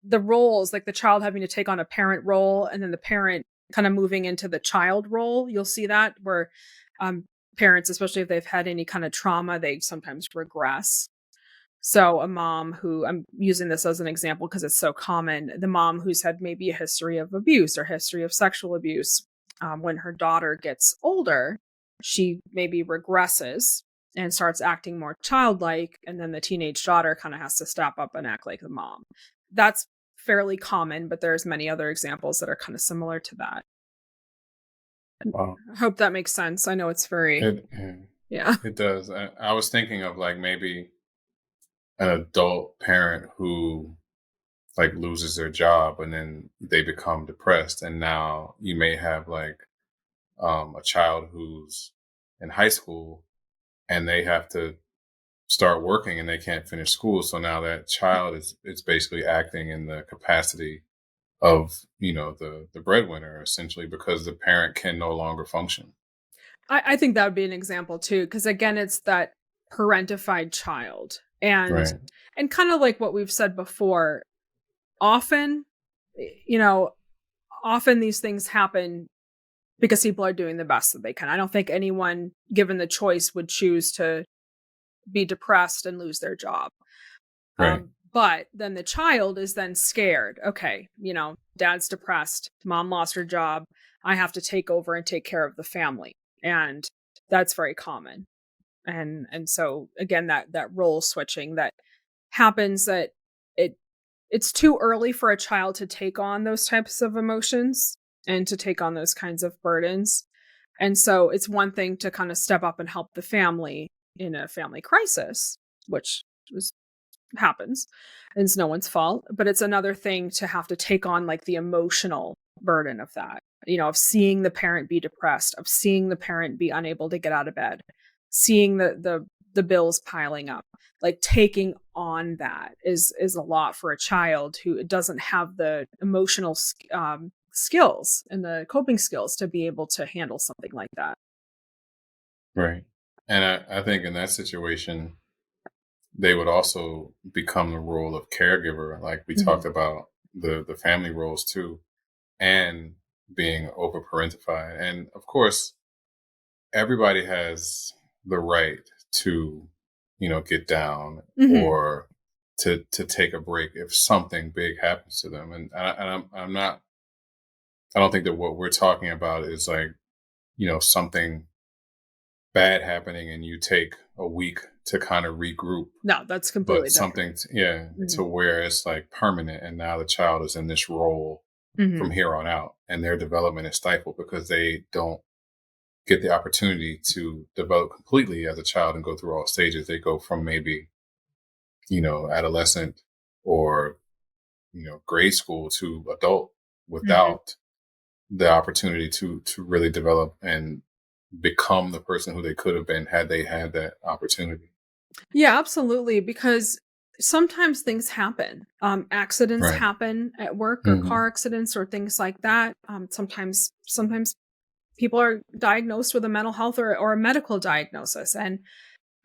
the roles, like the child having to take on a parent role and then the parent kind of moving into the child role, you'll see that where parents, especially if they've had any kind of trauma, they sometimes regress. So a mom who, I'm using this as an example because it's so common, the mom who's had maybe a history of abuse or history of sexual abuse, when her daughter gets older, she maybe regresses and starts acting more childlike, and then the teenage daughter kind of has to step up and act like the mom. That's fairly common, but there's many other examples that are kind of similar to that. Wow. I hope that makes sense. I know it's very yeah. It does. I was thinking of maybe an adult parent who loses their job and then they become depressed, and now you may have a child who's in high school and they have to start working and they can't finish school, so now that child is basically acting in the capacity of the breadwinner, essentially, because the parent can no longer function. I think that would be an example too, because again, it's that parentified child. And Right. and kind of like what we've said before, often these things happen because people are doing the best that they can. I don't think anyone given the choice would choose to be depressed and lose their job. Right. But then the child is then scared. Okay, dad's depressed, mom lost her job, I have to take over and take care of the family. And that's very common. And so again, that role switching that happens, that it's too early for a child to take on those types of emotions and to take on those kinds of burdens. And so it's one thing to kind of step up and help the family in a family crisis, which happens, and it's no one's fault, but it's another thing to have to take on the emotional burden of that, of seeing the parent be depressed, of seeing the parent be unable to get out of bed, seeing the bills piling up. Taking on that is a lot for a child who doesn't have the emotional skills and the coping skills to be able to handle something like that. Right. And I think in that situation, they would also become the role of caregiver, like we talked about the family roles too, and being over parentified. And of course, everybody has the right to, get down or to take a break if something big happens to them. And I'm not, I don't think that what we're talking about is something bad happening and you take a week to kind of regroup. No, that's completely something, to where it's permanent. And now the child is in this role from here on out, and their development is stifled because they don't get the opportunity to develop completely as a child and go through all stages. They go from maybe, adolescent or, grade school to adult without the opportunity to really develop and become the person who they could have been had they had that opportunity. Yeah, absolutely. Because sometimes things happen. Accidents Right. happen at work, or car accidents or things like that. Sometimes people are diagnosed with a mental health or a medical diagnosis, and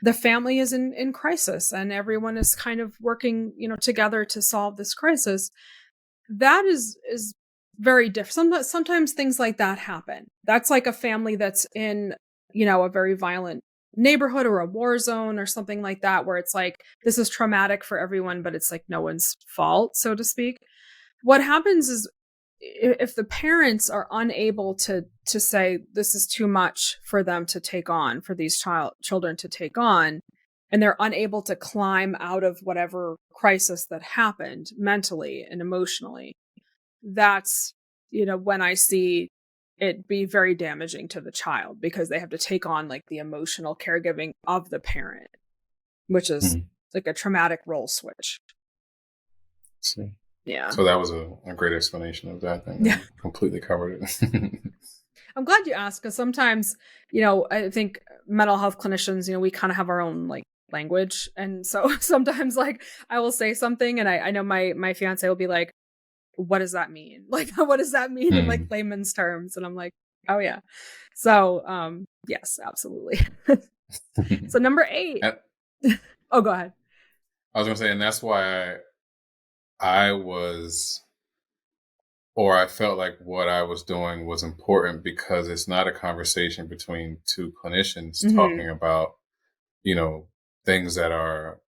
the family is in crisis, and everyone is kind of working, together to solve this crisis. That is very different. Sometimes things like that happen. That's like a family that's in, a very violent neighborhood or a war zone or something like that, where it's like, this is traumatic for everyone, but it's like no one's fault, so to speak. What happens is if the parents are unable to say this is too much for them to take on, for these children to take on, and they're unable to climb out of whatever crisis that happened mentally and emotionally, that's, when I see it be very damaging to the child, because they have to take on like the emotional caregiving of the parent, which is like a traumatic role switch. See. Yeah. So that was a great explanation of that thing. Yeah. Completely covered it. I'm glad you asked, because sometimes, I think mental health clinicians, we kind of have our own like language. And so sometimes like I will say something and I know my fiance will be like, what does that mean? Like, what does that mean in like layman's terms? And I'm like, oh yeah. So, yes, absolutely. So number 8. Oh, go ahead. I was going to say, and that's why I felt like what I was doing was important, because it's not a conversation between two clinicians talking about, things that are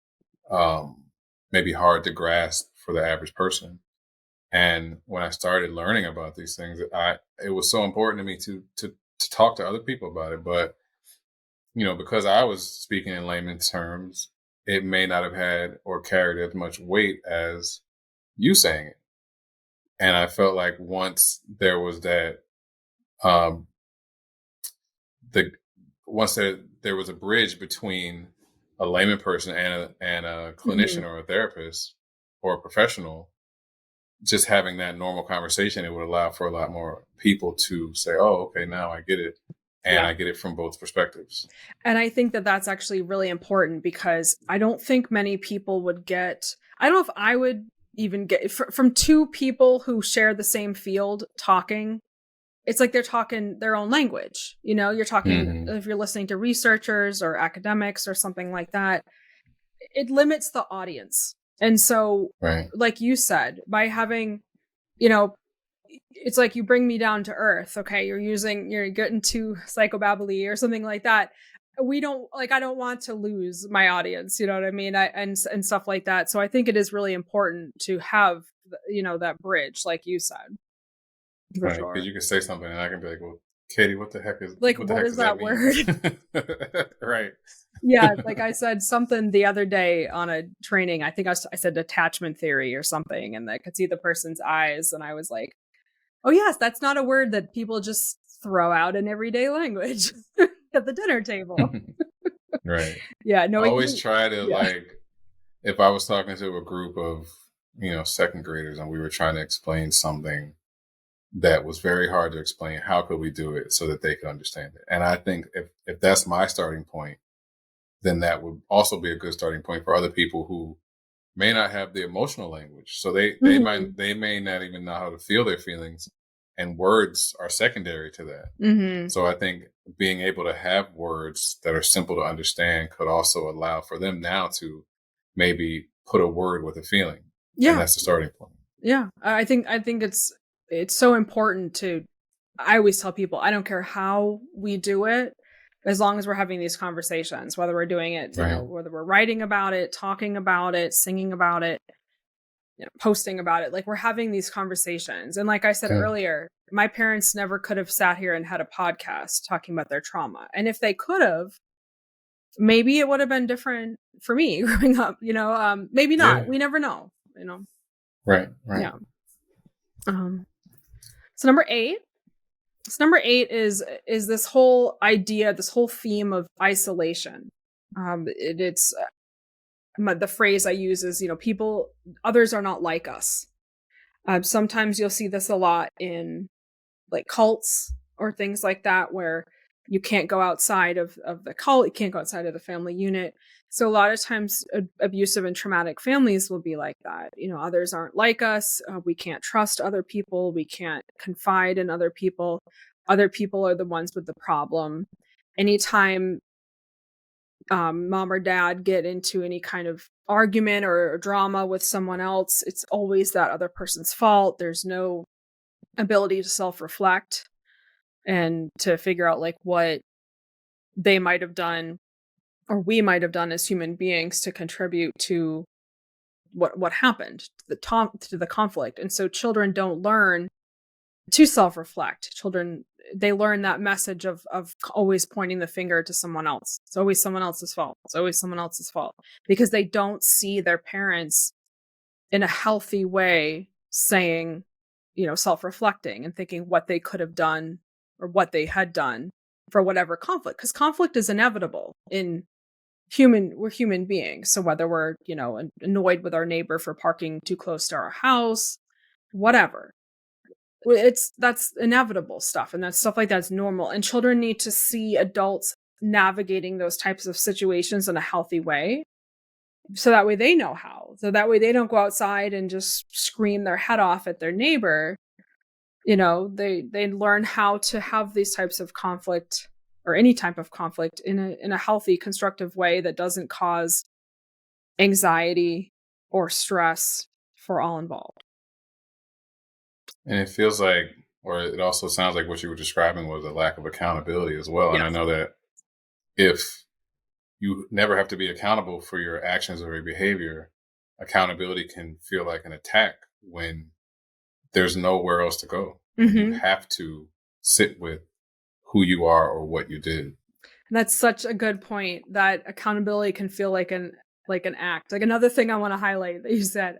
maybe hard to grasp for the average person. And when I started learning about these things, it was so important to me to talk to other people about it. But, because I was speaking in layman's terms, it may not have had or carried as much weight as you saying it. And I felt like once there was that, there was a bridge between a layman person and a clinician or a therapist or a professional, just having that normal conversation, it would allow for a lot more people to say, oh, okay, now I get it. And I get it from both perspectives. And I think that that's actually really important, because I don't think many people would get, I don't know if I would even get from two people who share the same field talking. It's like they're talking their own language. You're talking, if you're listening to researchers or academics or something like that, it limits the audience. And so, like you said, by having, it's like you bring me down to earth. Okay. You're getting too psychobabbly or something like that. I don't want to lose my audience, you know what I mean? And stuff like that. So I think it is really important to have, that bridge, like you said. For right. sure. Because you can say something and I can be like, well, Kaytee, what the heck is that word? Right. Yeah. Like I said something the other day on a training, I think I said attachment theory or something, and I could see the person's eyes. And I was like, oh yes, that's not a word that people just throw out in everyday language at the dinner table. Right. Yeah. No, I always try to like, if I was talking to a group of, second graders and we were trying to explain something that was very hard to explain, how could we do it so that they could understand it? And I think if that's my starting point, then that would also be a good starting point for other people who may not have the emotional language. So they may not even know how to feel their feelings, and words are secondary to that. So I think being able to have words that are simple to understand could also allow for them now to maybe put a word with a feeling. Yeah. And that's the starting point. Yeah. I think it's so important I always tell people, I don't care how we do it, as long as we're having these conversations, whether we're doing it, whether we're writing about it, talking about it, singing about it, posting about it, like we're having these conversations. And like I said earlier, my parents never could have sat here and had a podcast talking about their trauma. And if they could have, maybe it would have been different for me growing up, maybe not. Yeah. We never know, Right. Yeah. So number 8. So number 8 is this whole idea, this whole theme of isolation. It's the phrase I use is, others are not like us. Sometimes you'll see this a lot in like cults or things like that, where you can't go outside of the cult, you can't go outside of the family unit. So a lot of times abusive and traumatic families will be like that. Others aren't like us. We can't trust other people. We can't confide in other people. Other people are the ones with the problem. Anytime mom or dad get into any kind of argument or drama with someone else, it's always that other person's fault. There's no ability to self-reflect and to figure out like what they might have done or we might have done as human beings to contribute to what happened to the conflict. And so children don't learn to self-reflect. Children, they learn that message of always pointing the finger to someone else. It's always someone else's fault. It's always someone else's fault because they don't see their parents in a healthy way saying, self-reflecting and thinking what they could have done or what they had done for whatever conflict, because conflict is inevitable we're human beings. So whether we're, annoyed with our neighbor for parking too close to our house, whatever, that's inevitable stuff. And that stuff like that's normal. And children need to see adults navigating those types of situations in a healthy way. So that way they know how. So that way they don't go outside and just scream their head off at their neighbor. They learn how to have these types of conflict or any type of conflict in a healthy, constructive way that doesn't cause anxiety or stress for all involved. And it feels like, or it also sounds like what you were describing was a lack of accountability as well. Yes. And I know that if you never have to be accountable for your actions or your behavior, accountability can feel like an attack when there's nowhere else to go. Mm-hmm. You have to sit with who you are or what you did. That's such a good point, that accountability can feel like an act. Like another thing I want to highlight that you said,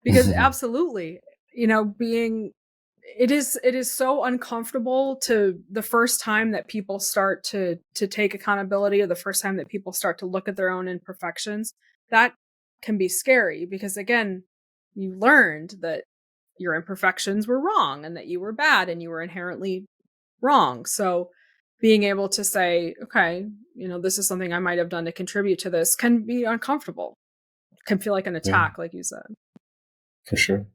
because absolutely, it is so uncomfortable to the first time that people start to take accountability, or the first time that people start to look at their own imperfections. That can be scary because, again, you learned that your imperfections were wrong and that you were bad and you were inherently wrong. So being able to say, okay, this is something I might have done to contribute to this, can be uncomfortable. Can feel like an attack, like you said. For sure.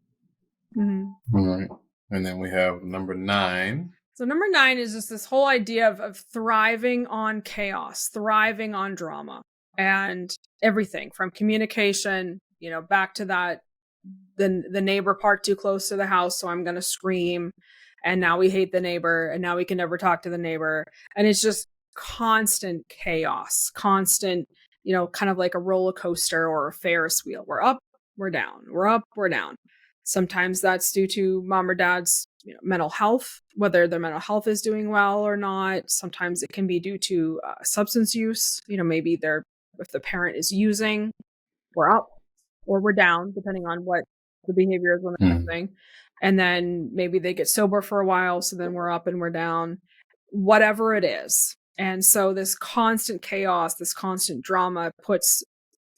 Mm-hmm. All right. And then we have number 9. So number 9 is just this whole idea of thriving on chaos, thriving on drama, and everything from communication, back to that, the neighbor parked too close to the house, so I'm going to scream. And now we hate the neighbor, and now we can never talk to the neighbor. And it's just constant chaos, constant, kind of like a roller coaster or a Ferris wheel. We're up, we're down, we're up, we're down. Sometimes that's due to mom or dad's mental health, whether their mental health is doing well or not. Sometimes it can be due to substance use. Maybe if the parent is using, we're up or we're down, depending on what the behavior is when they're using. And then maybe they get sober for a while, so then we're up and we're down, whatever it is. And so this constant chaos, this constant drama puts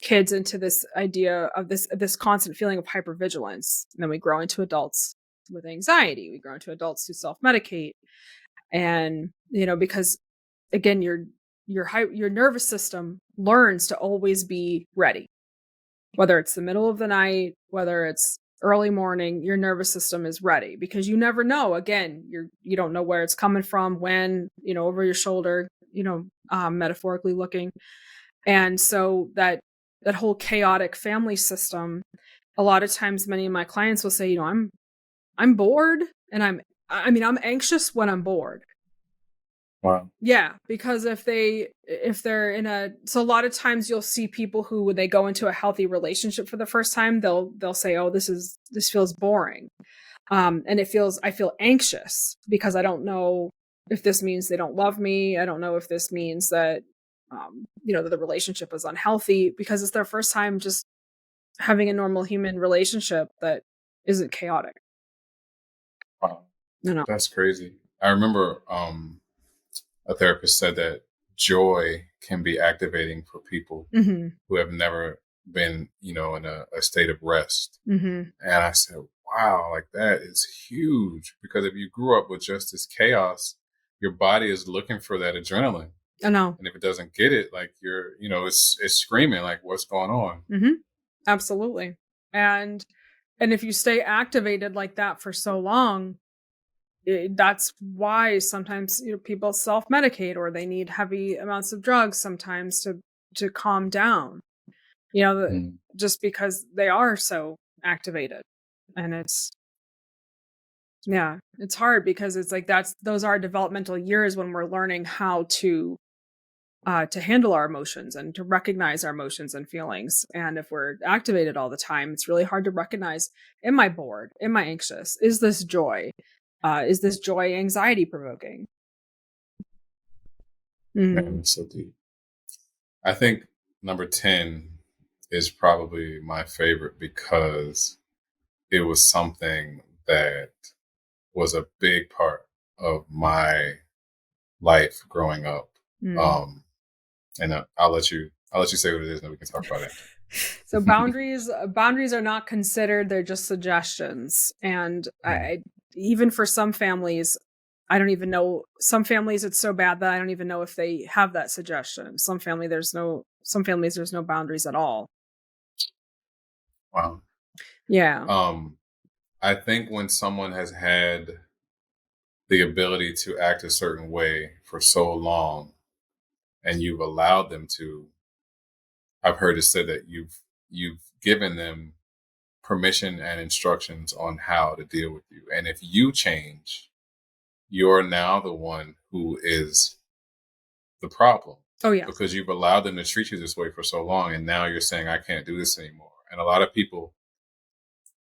kids into this idea of this constant feeling of hypervigilance. And then we grow into adults with anxiety. We grow into adults who self-medicate. And, because again, your nervous system learns to always be ready. Whether it's the middle of the night, whether it's early morning, your nervous system is ready because you never know. Again, you don't know where it's coming from, when, over your shoulder, metaphorically looking. And so that whole chaotic family system, a lot of times many of my clients will say, I'm bored and I'm anxious when I'm bored. Wow. Yeah, because if they're so a lot of times you'll see people who, when they go into a healthy relationship for the first time, they'll say, oh, this feels boring. And I feel anxious because I don't know if this means they don't love me. I don't know if this means that, that the relationship is unhealthy, because it's their first time just having a normal human relationship that isn't chaotic. Wow. No. That's crazy. I remember, a therapist said that joy can be activating for people who have never been, in a state of rest. And I said, wow, like that is huge, because if you grew up with just this chaos, your body is looking for that adrenaline. I know. And if it doesn't get it, like it's screaming like, what's going on? Mm-hmm. Absolutely. And if you stay activated like that for so long, that's why sometimes people self-medicate, or they need heavy amounts of drugs sometimes to calm down, just because they are so activated. And it's Yeah. It's hard because it's like those are developmental years when we're learning how to handle our emotions and to recognize our emotions and feelings. And if we're activated all the time, it's really hard to recognize, am I bored? Am I anxious? Is this joy? Is this joy anxiety provoking? Man, it's so deep. I think number 10 is probably my favorite because it was something that was a big part of my life growing up. And I'll let you say what it is, and we can talk about it. So boundaries are not considered; they're just suggestions. And even for some families, I don't even know. Some families, it's so bad that I don't even know if they have that suggestion. Some families, there's no boundaries at all. Wow. Yeah. I think when someone has had the ability to act a certain way for so long, and you've allowed them to, I've heard it said that you've given them permission and instructions on how to deal with you. And if you change, you're now the one who is the problem. Oh, yeah. Because you've allowed them to treat you this way for so long. And now you're saying, I can't do this anymore. And a lot of people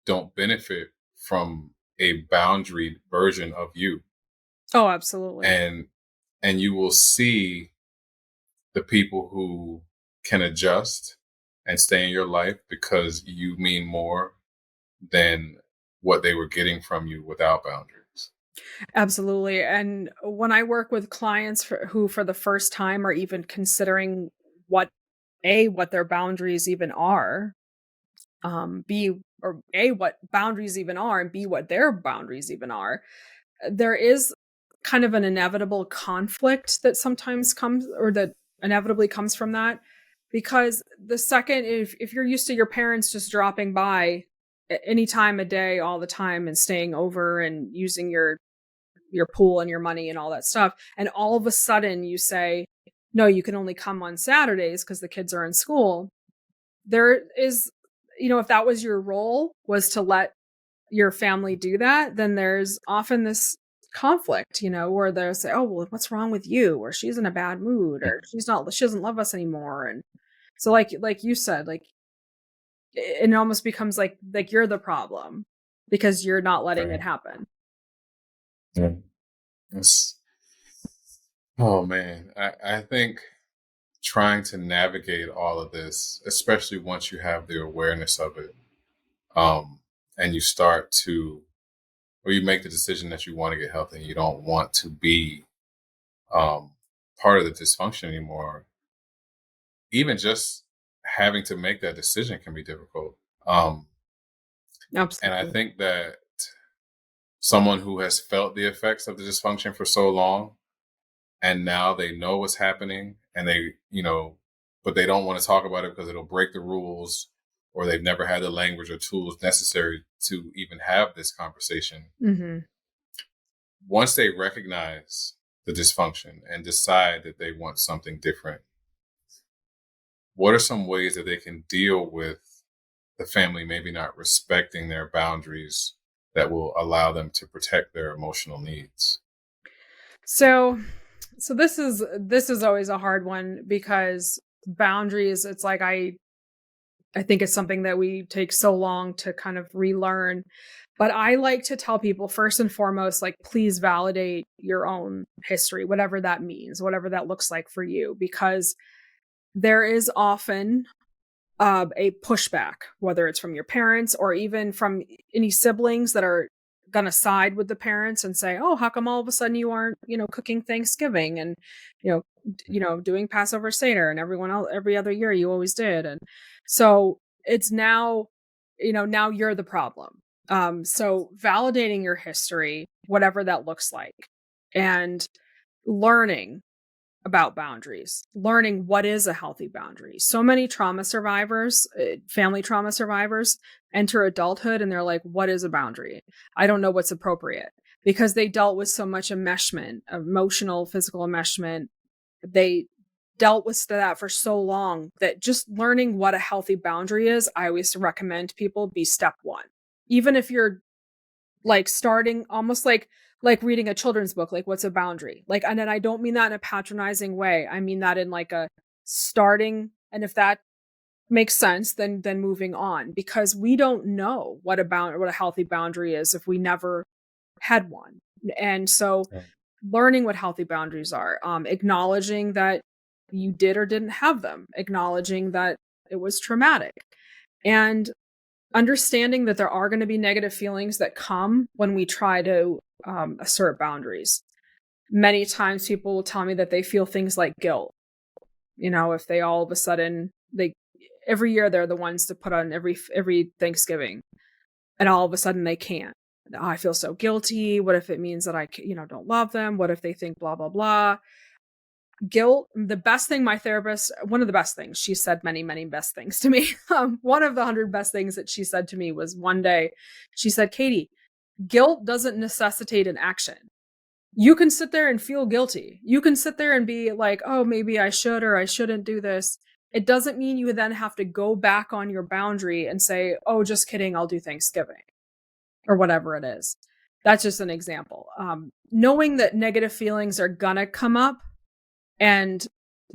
don't benefit from a boundary version of you. Oh, absolutely. And you will see the people who can adjust and stay in your life because you mean more than what they were getting from you without boundaries. Absolutely. And when I work with clients who for the first time are even considering what their boundaries even are, what boundaries even are, and B, what their boundaries even are, there is kind of an inevitable conflict that sometimes comes, or that inevitably comes from that. Because the second, if you're used to your parents just dropping by any time of day, all the time, and staying over and using your pool and your money and all that stuff, and all of a sudden you say, no, you can only come on Saturdays because the kids are in school, there is, if that was your role, was to let your family do that, then there's often this conflict, where they'll say, oh, well, what's wrong with you? Or she's in a bad mood, or she doesn't love us anymore. And so like you said, like it almost becomes like you're the problem because you're not letting it happen. Yeah. Oh man. I think trying to navigate all of this, especially once you have the awareness of it, and you start to, or you make the decision that you want to get healthy and you don't want to be part of the dysfunction anymore, even just having to make that decision can be difficult. Absolutely. And I think that someone who has felt the effects of the dysfunction for so long, and now they know what's happening, and they, but they don't want to talk about it because it'll break the rules, or they've never had the language or tools necessary to even have this conversation. Mm-hmm. Once they recognize the dysfunction and decide that they want something different, what are some ways that they can deal with the family maybe not respecting their boundaries that will allow them to protect their emotional needs? So this is always a hard one, because boundaries, it's like I think it's something that we take so long to kind of relearn. But I like to tell people, first and foremost, like, please validate your own history, whatever that means, whatever that looks like for you, because there is often a pushback, whether it's from your parents or even from any siblings that are going to side with the parents and say, oh, how come all of a sudden you aren't, cooking Thanksgiving and, doing Passover Seder, and everyone else, every other year you always did. And so it's now, now you're the problem. So validating your history, whatever that looks like, and learning about boundaries, learning what is a healthy boundary. So many trauma survivors, family trauma survivors, enter adulthood and they're like, what is a boundary? I don't know what's appropriate, because they dealt with so much enmeshment, emotional, physical enmeshment. They dealt with that for so long that just learning what a healthy boundary is, I always recommend people be step one. Even if you're like starting almost like reading a children's book, like what's a boundary? Like, and then I don't mean that in a patronizing way. I mean that in like a starting, and if that makes sense, then moving on, because we don't know what a healthy boundary is if we never had one. And so Right. learning what healthy boundaries are, acknowledging that you did or didn't have them, acknowledging that it was traumatic, and understanding that there are going to be negative feelings that come when we try to assert boundaries. Many times people will tell me that they feel things like guilt. If they all of a sudden, every year they're the ones to put on every Thanksgiving, and all of a sudden they can't. Oh, I feel so guilty. What if it means that I, don't love them? What if they think blah, blah, blah? Guilt. The best thing my therapist, one of the best things, she said many, many best things to me. One of the 100 best things that she said to me was one day, she said, Kaytee, guilt doesn't necessitate an action. You can sit there and feel guilty. You can sit there and be like, oh, maybe I should or I shouldn't do this. It doesn't mean you then have to go back on your boundary and say, oh, just kidding, I'll do Thanksgiving or whatever it is. That's just an example. Knowing that negative feelings are gonna come up and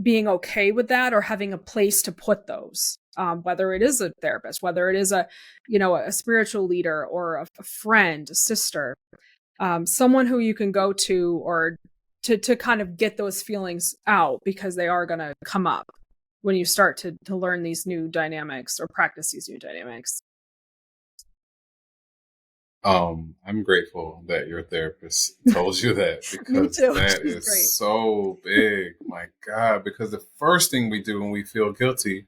being okay with that, or having a place to put those, whether it is a therapist, whether it is a spiritual leader or a friend, a sister, someone who you can go to, or to kind of get those feelings out, because they are going to come up when you start to learn these new dynamics or practice these new dynamics. I'm grateful that your therapist told you that, Me because too. that She's is great. so big. My God, because the first thing we do when we feel guilty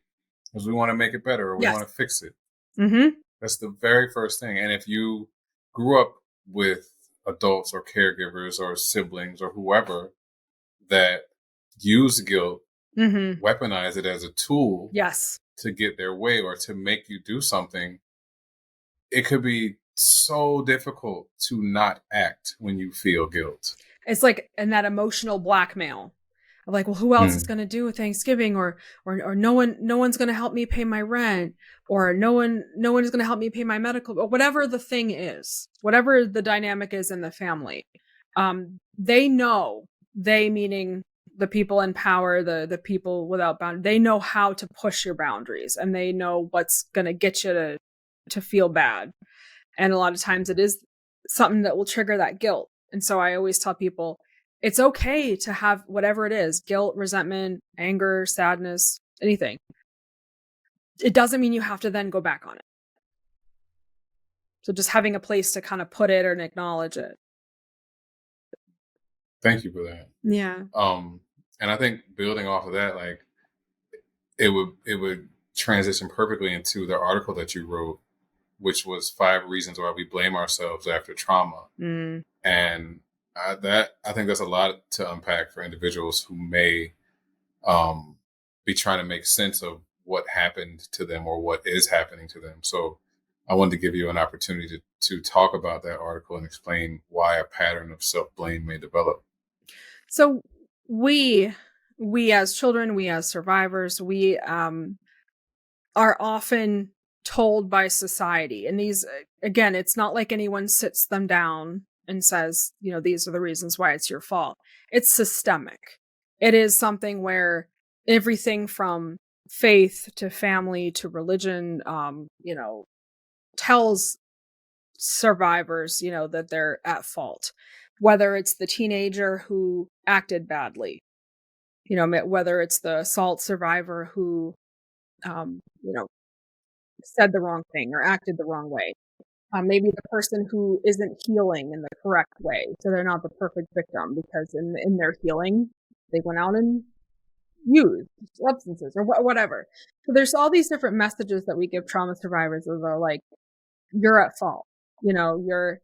is we want to make it better, or we Yes. want to fix it. Mm-hmm. That's the very first thing. And if you grew up with adults or caregivers or siblings or whoever that use guilt, Mm-hmm. weaponize it as a tool Yes. to get their way or to make you do something, it could be so difficult to not act when you feel guilt. It's like, and that emotional blackmail of like, well, who else is going to do Thanksgiving, or no one's going to help me pay my rent, or no one is going to help me pay my medical, or whatever the thing is, whatever the dynamic is in the family. They know, they meaning the people in power, the people without boundaries, they know how to push your boundaries, and they know what's going to get you to feel bad. And a lot of times it is something that will trigger that guilt. And so I always tell people, it's okay to have whatever it is, guilt, resentment, anger, sadness, anything. It doesn't mean you have to then go back on it. So just having a place to kind of put it and acknowledge it. Thank you for that. Yeah. And I think building off of that, like it would transition perfectly into the article that you wrote, which was 5 reasons why we blame ourselves after trauma. Mm. And I think that's a lot to unpack for individuals who may be trying to make sense of what happened to them or what is happening to them. So I wanted to give you an opportunity to talk about that article and explain why a pattern of self-blame may develop. So we as children, we as survivors, we are often told by society, and these, again, it's not like anyone sits them down and says, these are the reasons why it's your fault. It's systemic. It is something where everything from faith to family to religion, tells survivors, that they're at fault. Whether it's the teenager who acted badly, whether it's the assault survivor who, said the wrong thing or acted the wrong way. Maybe the person who isn't healing in the correct way. So they're not the perfect victim because in their healing, they went out and used substances or whatever. So there's all these different messages that we give trauma survivors that are like, you're at fault. You're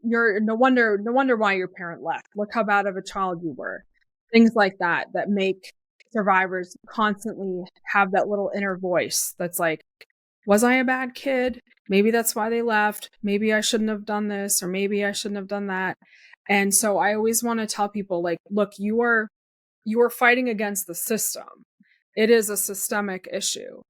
no wonder why your parent left. Look how bad of a child you were. Things like that make survivors constantly have that little inner voice that's like, was I a bad kid? Maybe that's why they left. Maybe I shouldn't have done this, or maybe I shouldn't have done that. And so I always want to tell people, like, look, you are fighting against the system. It is a systemic issue.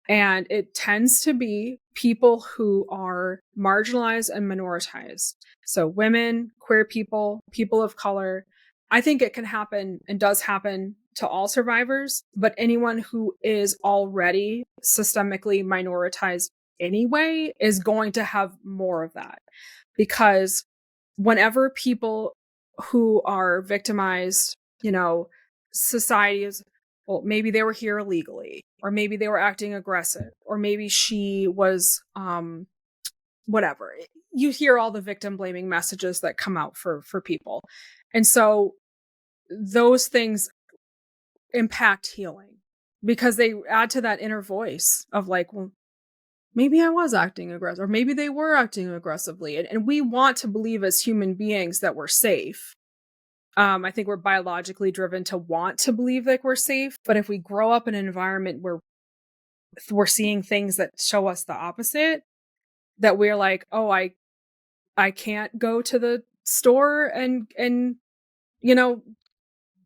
And it tends to be people who are marginalized and minoritized. So women, queer people, people of color. I think it can happen and does happen to all survivors, but anyone who is already systemically minoritized anyway is going to have more of that. Because whenever people who are victimized, society is, well, maybe they were here illegally, or maybe they were acting aggressive, or maybe she was whatever. You hear all the victim blaming messages that come out for people. And so those things impact healing because they add to that inner voice of like, well, maybe I was acting aggressive, or maybe they were acting aggressively. And we want to believe as human beings that we're safe. I think we're biologically driven to want to believe like we're safe. But if we grow up in an environment where we're seeing things that show us the opposite, that we're like, oh, I can't go to the store and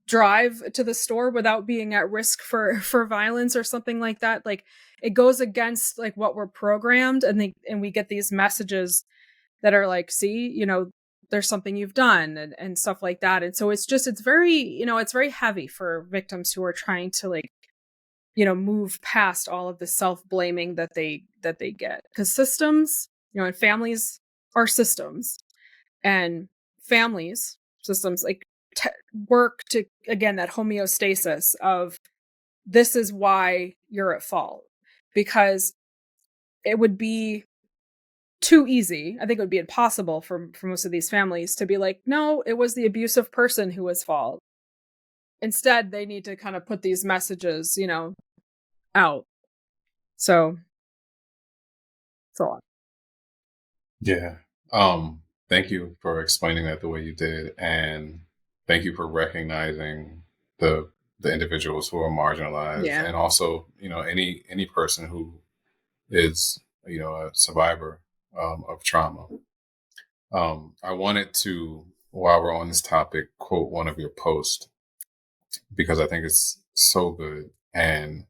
drive to the store without being at risk for violence or something like that. Like it goes against like what we're programmed, and we get these messages that are like, see, there's something you've done and stuff like that. And so it's very, it's very heavy for victims who are trying to like, move past all of the self-blaming that they get. Because systems, and families are systems, and families systems like work to, again, that homeostasis of this is why you're at fault. Because it would be too easy. I think it would be impossible for most of these families to be like, no, it was the abusive person who was fault. Instead, they need to kind of put these messages, out. So it's a lot. Yeah. Thank you for explaining that the way you did, and thank you for recognizing the individuals who are marginalized, Yeah. and also, any person who is, a survivor of trauma. I wanted to, while we're on this topic, quote one of your posts because I think it's so good and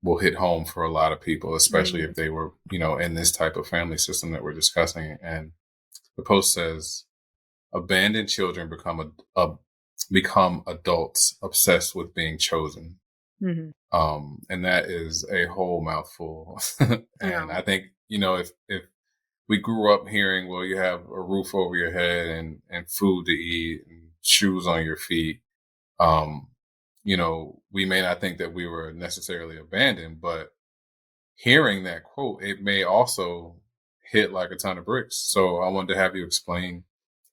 will hit home for a lot of people, especially if they were, in this type of family system that we're discussing. And the post says, abandoned children become adults obsessed with being chosen. Mm-hmm. And that is a whole mouthful. And I think, if we grew up hearing, well, you have a roof over your head and food to eat and shoes on your feet, we may not think that we were necessarily abandoned, but hearing that quote, it may also hit like a ton of bricks. So I wanted to have you explain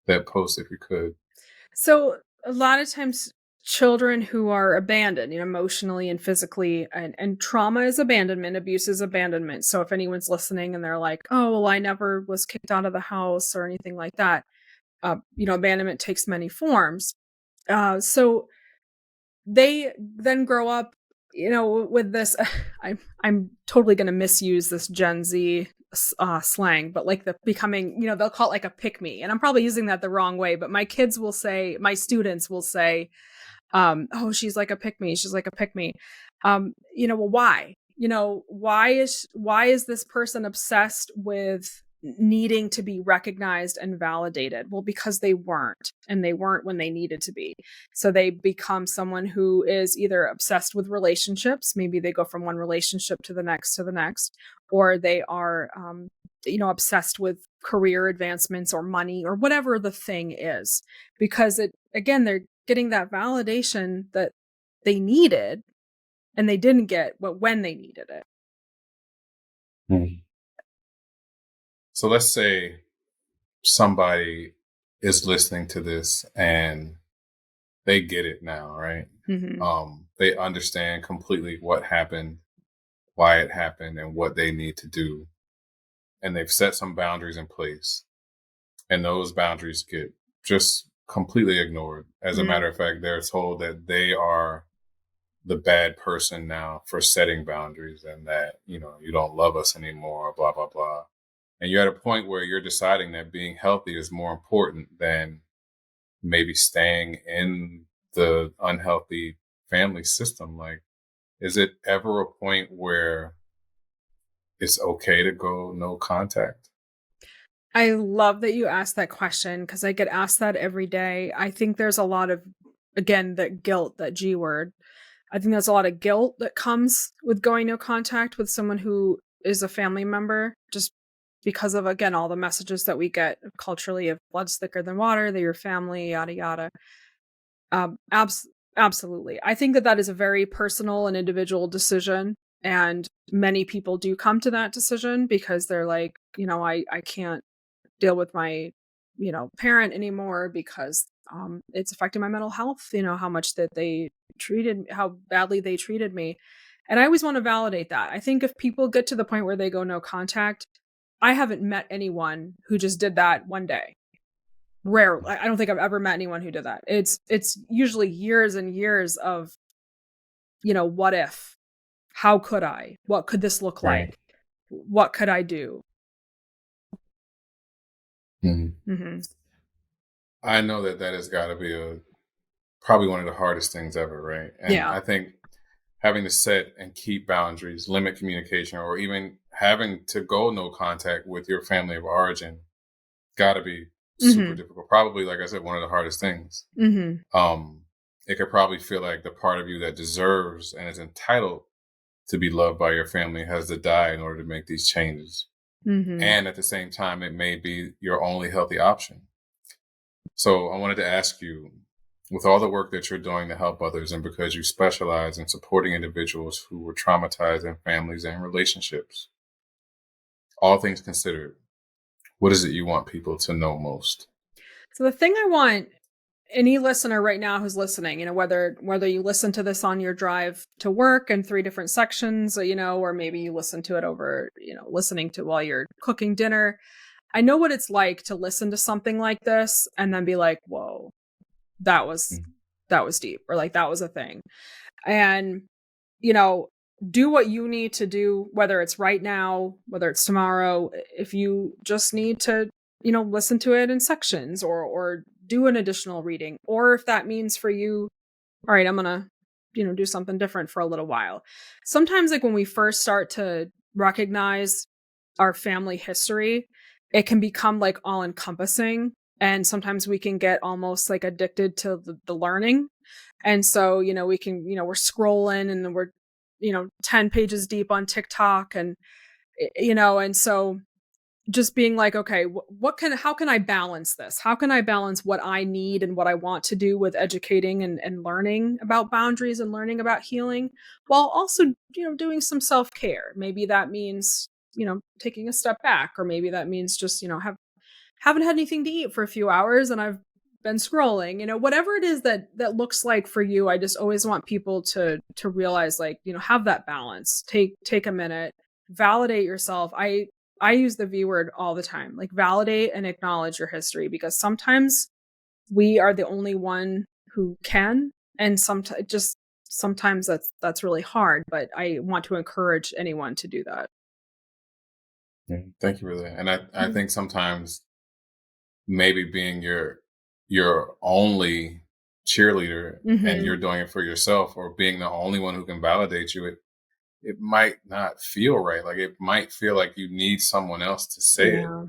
that post if you could. So a lot of times children who are abandoned, emotionally and physically, and trauma is abandonment, abuse is abandonment. So if anyone's listening and they're like, oh, well, I never was kicked out of the house or anything like that, abandonment takes many forms. So they then grow up, with this, I'm totally going to misuse this Gen Z slang, but like the becoming, they'll call it like a pick me. And I'm probably using that the wrong way, but my students will say, oh, she's like a pick me. She's like a pick me. Well, why? Why is this person obsessed with needing to be recognized and validated? Well, because they weren't when they needed to be. So they become someone who is either obsessed with relationships. Maybe they go from one relationship to the next, or they are, obsessed with career advancements or money or whatever the thing is, because they're getting that validation that they needed and they didn't get when they needed it. So let's say somebody is listening to this and they get it now, right? Mm-hmm. They understand completely what happened, why it happened, and what they need to do. And they've set some boundaries in place. And those boundaries get just completely ignored. As a matter of fact, they're told that they are the bad person now for setting boundaries, and that, you don't love us anymore, blah, blah, blah. And you're at a point where you're deciding that being healthy is more important than maybe staying in the unhealthy family system. Like, is it ever a point where it's okay to go no contact? I love that you asked that question because I get asked that every day. I think there's a lot of, again, that guilt, that G word. I think there's a lot of guilt that comes with going no contact with someone who is a family member, just because of, again, all the messages that we get culturally of blood's thicker than water, they're your family, yada, yada. Um, abs- Absolutely. I think that that is a very personal and individual decision. And many people do come to that decision because they're like, I can't deal with my, parent anymore because it's affecting my mental health, how much that how badly they treated me. And I always want to validate that. I think if people get to the point where they go no contact, I haven't met anyone who just did that one day. Rare. I don't think I've ever met anyone who did that. It's usually years and years of, what if? How could I? What could this look Right. like? What could I do? Mhm. Mm-hmm. I know that has got to be probably one of the hardest things ever, right? And Yeah. I think having to set and keep boundaries, limit communication, or even having to go no contact with your family of origin got to be super Mm-hmm. difficult. Probably, like I said, one of the hardest things. Mm-hmm. It could probably feel like the part of you that deserves and is entitled to be loved by your family has to die in order to make these changes. Mm-hmm. And at the same time, it may be your only healthy option. So I wanted to ask you, with all the work that you're doing to help others, and because you specialize in supporting individuals who were traumatized in families and relationships, all things considered, what is it you want people to know most? So the thing I want any listener right now who's listening, whether you listen to this on your drive to work in 3 different sections, or maybe you listen to it over, listening to while you're cooking dinner. I know what it's like to listen to something like this and then be like, whoa, that was deep, or like that was a thing. And, you know, do what you need to do, whether it's right now, whether it's tomorrow. If you just need to, listen to it in sections, or do an additional reading, or if that means for you, all right, I'm gonna, do something different for a little while. Sometimes, like, when we first start to recognize our family history, it can become like all encompassing. And sometimes we can get almost like addicted to the learning. And so, we can, we're scrolling and then we're, 10 pages deep on TikTok, and, and so just being like, okay, how can I balance this? How can I balance what I need and what I want to do with educating and learning about boundaries and learning about healing, while also, doing some self-care. Maybe that means, taking a step back, or maybe that means just, haven't had anything to eat for a few hours and I've been scrolling, whatever it is that looks like for you. I just always want people to realize, like, have that balance, take a minute, validate yourself. I use the V word all the time, like validate and acknowledge your history, because sometimes we are the only one who can. And sometimes that's really hard, but I want to encourage anyone to do that. Yeah, thank you for that. And I think sometimes maybe being your only cheerleader and Mm-hmm. you're doing it for yourself, or being the only one who can validate you, it might not feel right. Like, it might feel like you need someone else to say it, Yeah.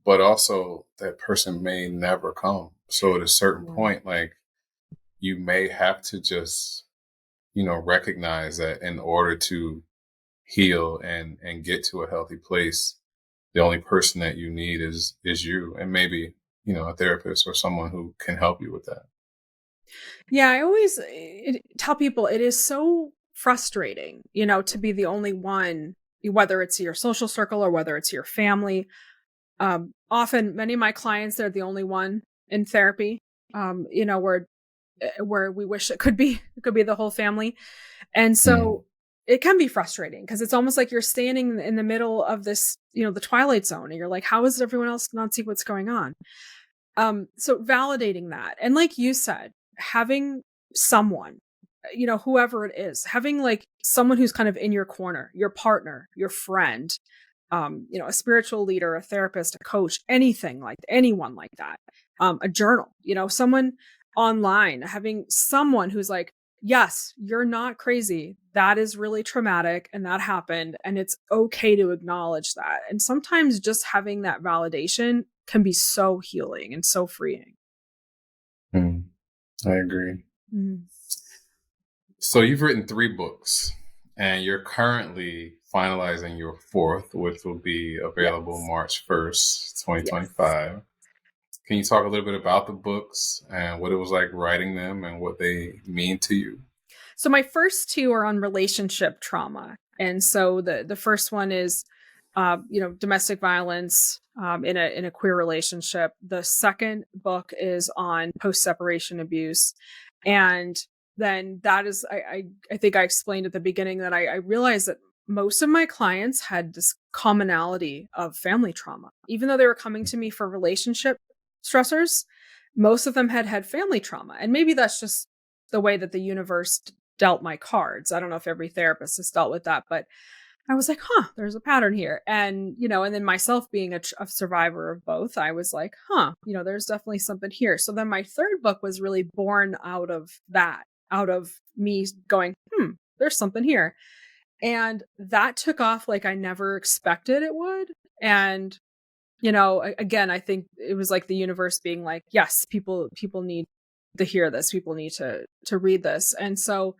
but also that person may never come. So at a certain Yeah. point, like, you may have to just, recognize that in order to heal and get to a healthy place, the only person that you need is you, and maybe, a therapist or someone who can help you with that. Yeah, I always tell people it is so frustrating, to be the only one, whether it's your social circle or whether it's your family. Often, many of my clients, they're the only one in therapy. Where we wish it could be the whole family, and Mhm. so it can be frustrating because it's almost like you're standing in the middle of this, the twilight zone, and you're like, how does everyone else not see what's going on? So validating that. And like you said, having someone, whoever it is, having like someone who's kind of in your corner, your partner, your friend, a spiritual leader, a therapist, a coach, anyone like that, a journal, someone online, having someone who's like, yes, you're not crazy. That is really traumatic and that happened. And it's okay to acknowledge that. And sometimes just having that validation can be so healing and so freeing. I agree. Mm. So you've written 3 books and you're currently finalizing your 4th, which will be available March 1st, 2025. Yes. Can you talk a little bit about the books and what it was like writing them and what they mean to you? So my first 2 are on relationship trauma. And so the first one is, domestic violence in a queer relationship. The second book is on post-separation abuse. And then that is, I think I explained at the beginning that I realized that most of my clients had this commonality of family trauma. Even though they were coming to me for relationship stressors, most of them had family trauma. And maybe that's just the way that the universe dealt my cards. I don't know if every therapist has dealt with that, but I was like, there's a pattern here. And, and then myself being a survivor of both, I was like, there's definitely something here. So then my third book was really born out of that, out of me going, there's something here. And that took off like I never expected it would. And, again, I think it was like the universe being like, yes, people need to hear this. People need to read this. And so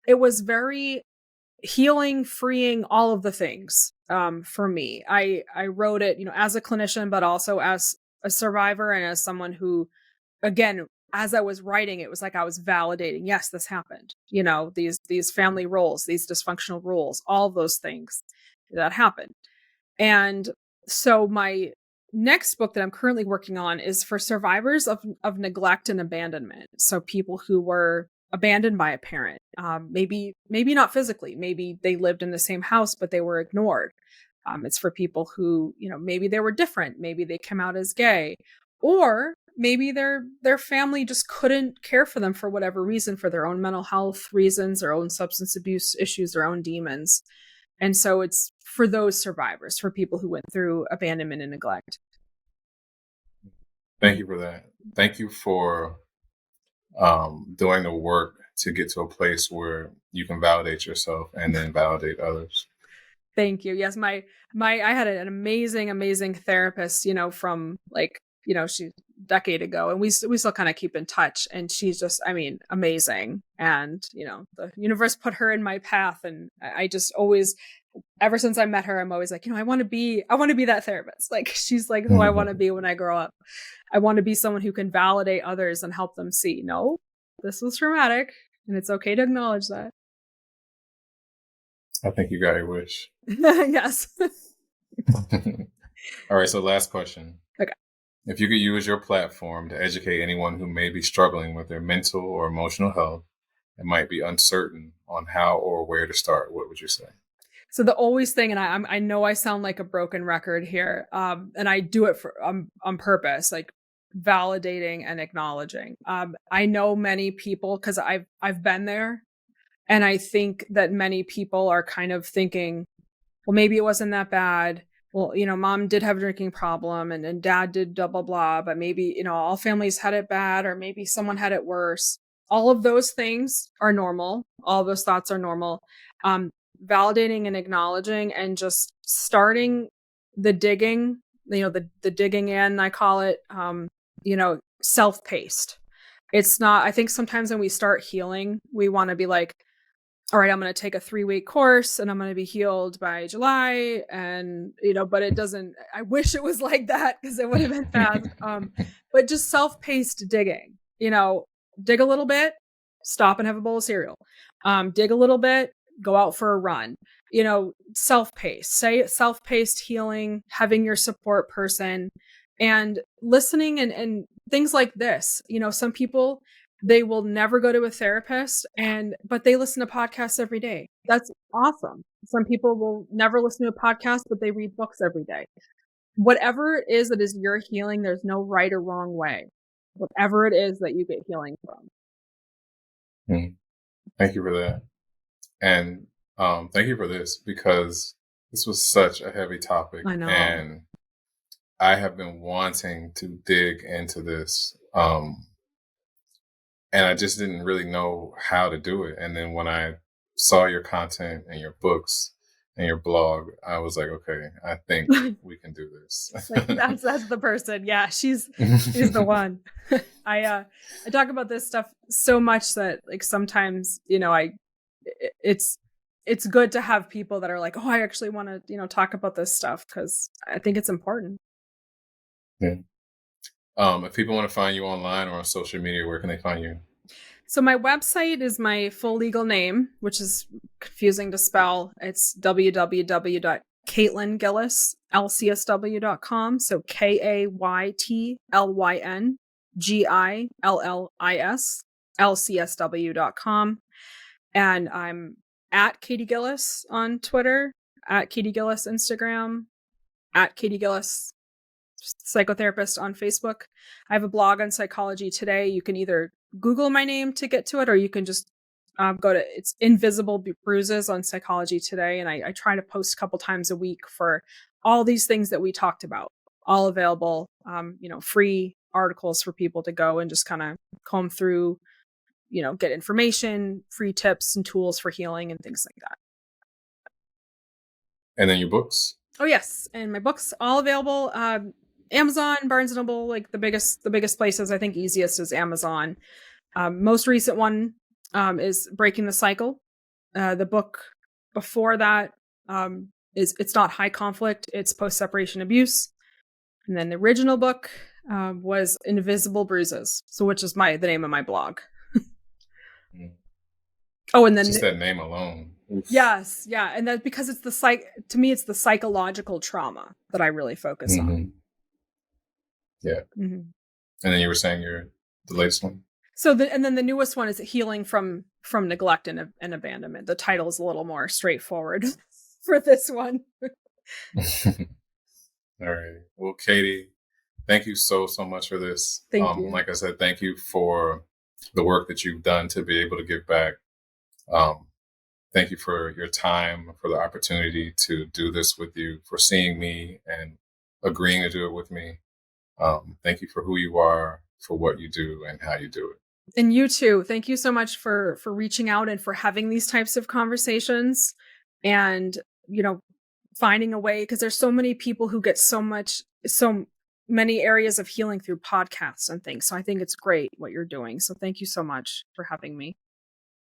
it was very healing, freeing, all of the things for me. I wrote it, as a clinician, but also as a survivor and as someone who, again, as I was writing, it was like I was validating, yes, this happened. These family roles, these dysfunctional roles, all of those things that happened. And so my next book that I'm currently working on is for survivors of neglect and abandonment. So people who were abandoned by a parent, maybe not physically, maybe they lived in the same house, but they were ignored. It's for people who, maybe they were different, maybe they came out as gay, or maybe their family just couldn't care for them for whatever reason, for their own mental health reasons, their own substance abuse issues, their own demons. And so it's for those survivors, for people who went through abandonment and neglect. Thank you for that. Thank you for doing the work to get to a place where you can validate yourself and then validate others. Thank you. Yes, I had an amazing therapist, from she decade ago, and we still kind of keep in touch, and she's just, amazing. And, the universe put her in my path, and I just always, ever since I met her, I'm always like, I want to be that therapist. Like, she's like who I want to be when I grow up. I want to be someone who can validate others and help them see, no, this was traumatic and it's okay to acknowledge that. I think you got your wish. Yes. All right. So last question. Okay. If you could use your platform to educate anyone who may be struggling with their mental or emotional health and might be uncertain on how or where to start, what would you say? So the always thing, and I know I sound like a broken record here, and I do it for on purpose, like validating and acknowledging. I know many people, because I've been there, and I think that many people are kind of thinking, well, maybe it wasn't that bad. Well, mom did have a drinking problem, and dad did blah, blah, blah, but maybe, all families had it bad, or maybe someone had it worse. All of those things are normal. All those thoughts are normal. Validating and acknowledging and just starting the digging, the digging in, I call it, self-paced. It's not, I think sometimes when we start healing, we want to be like, all right, I'm going to take a 3-week course and I'm going to be healed by July. And, but it doesn't, I wish it was like that because it would have been fast. But just self-paced digging, dig a little bit, stop and have a bowl of cereal. Dig a little bit, go out for a run, self-paced healing, having your support person and listening and things like this. Some people, they will never go to a therapist but they listen to podcasts every day. That's awesome. Some people will never listen to a podcast, but they read books every day. Whatever it is that is your healing, there's no right or wrong way. Whatever it is that you get healing from. Thank you for that. And thank you for this, because this was such a heavy topic. I know. And I have been wanting to dig into this. and I just didn't really know how to do it. And then when I saw your content and your books and your blog, I was like, okay, I think we can do this. Like, that's the person. Yeah, she's the one. I talk about this stuff so much that like sometimes, you know, it's good to have people that are like, oh, I actually want to, you know, talk about this stuff because I think it's important. Yeah. If people want to find you online or on social media, where can they find you? So my website is my full legal name, which is confusing to spell. It's www.KaytlenGillis.LCSW.com. So KaytlenGillis LCSW.com. And I'm at Kaytee Gillis on Twitter, at Kaytee Gillis Instagram, at Kaytee Gillis Psychotherapist on Facebook. I have a blog on Psychology Today. You can either Google my name to get to it, or you can just go to it's Invisible Bruises on Psychology Today. And I try to post a couple times a week for all these things that we talked about, all available, you know, free articles for people to go and just kind of comb through, you know, get information, free tips and tools for healing and things like that. And then your books? Oh, yes. And my books all available. Amazon, Barnes & Noble, like the biggest places. I think easiest is Amazon. Most recent one is Breaking the Cycle. The book before that is It's Not High Conflict, It's Post-Separation Abuse. And then the original book was Invisible Bruises, so which is the name of my blog. Oh, and then just that name alone. Oof. Yes, yeah, and that's because it's to me it's the psychological trauma that I really focus on. Yeah. Mm-hmm. And then you were saying the latest one? So and then the newest one is Healing from Neglect and Abandonment. The title is a little more straightforward for this one. All right. Well, Kaytee, thank you so much for this. Thank you. Like I said, thank you for the work that you've done to be able to give back. Thank you for your time, for the opportunity to do this with you, for seeing me and agreeing to do it with me. Thank you for who you are, for what you do, and how you do it. And you too. Thank you so much for reaching out and for having these types of conversations and, you know, finding a way, because there's so many people who get so many areas of healing through podcasts and things. So I think it's great what you're doing. So thank you so much for having me.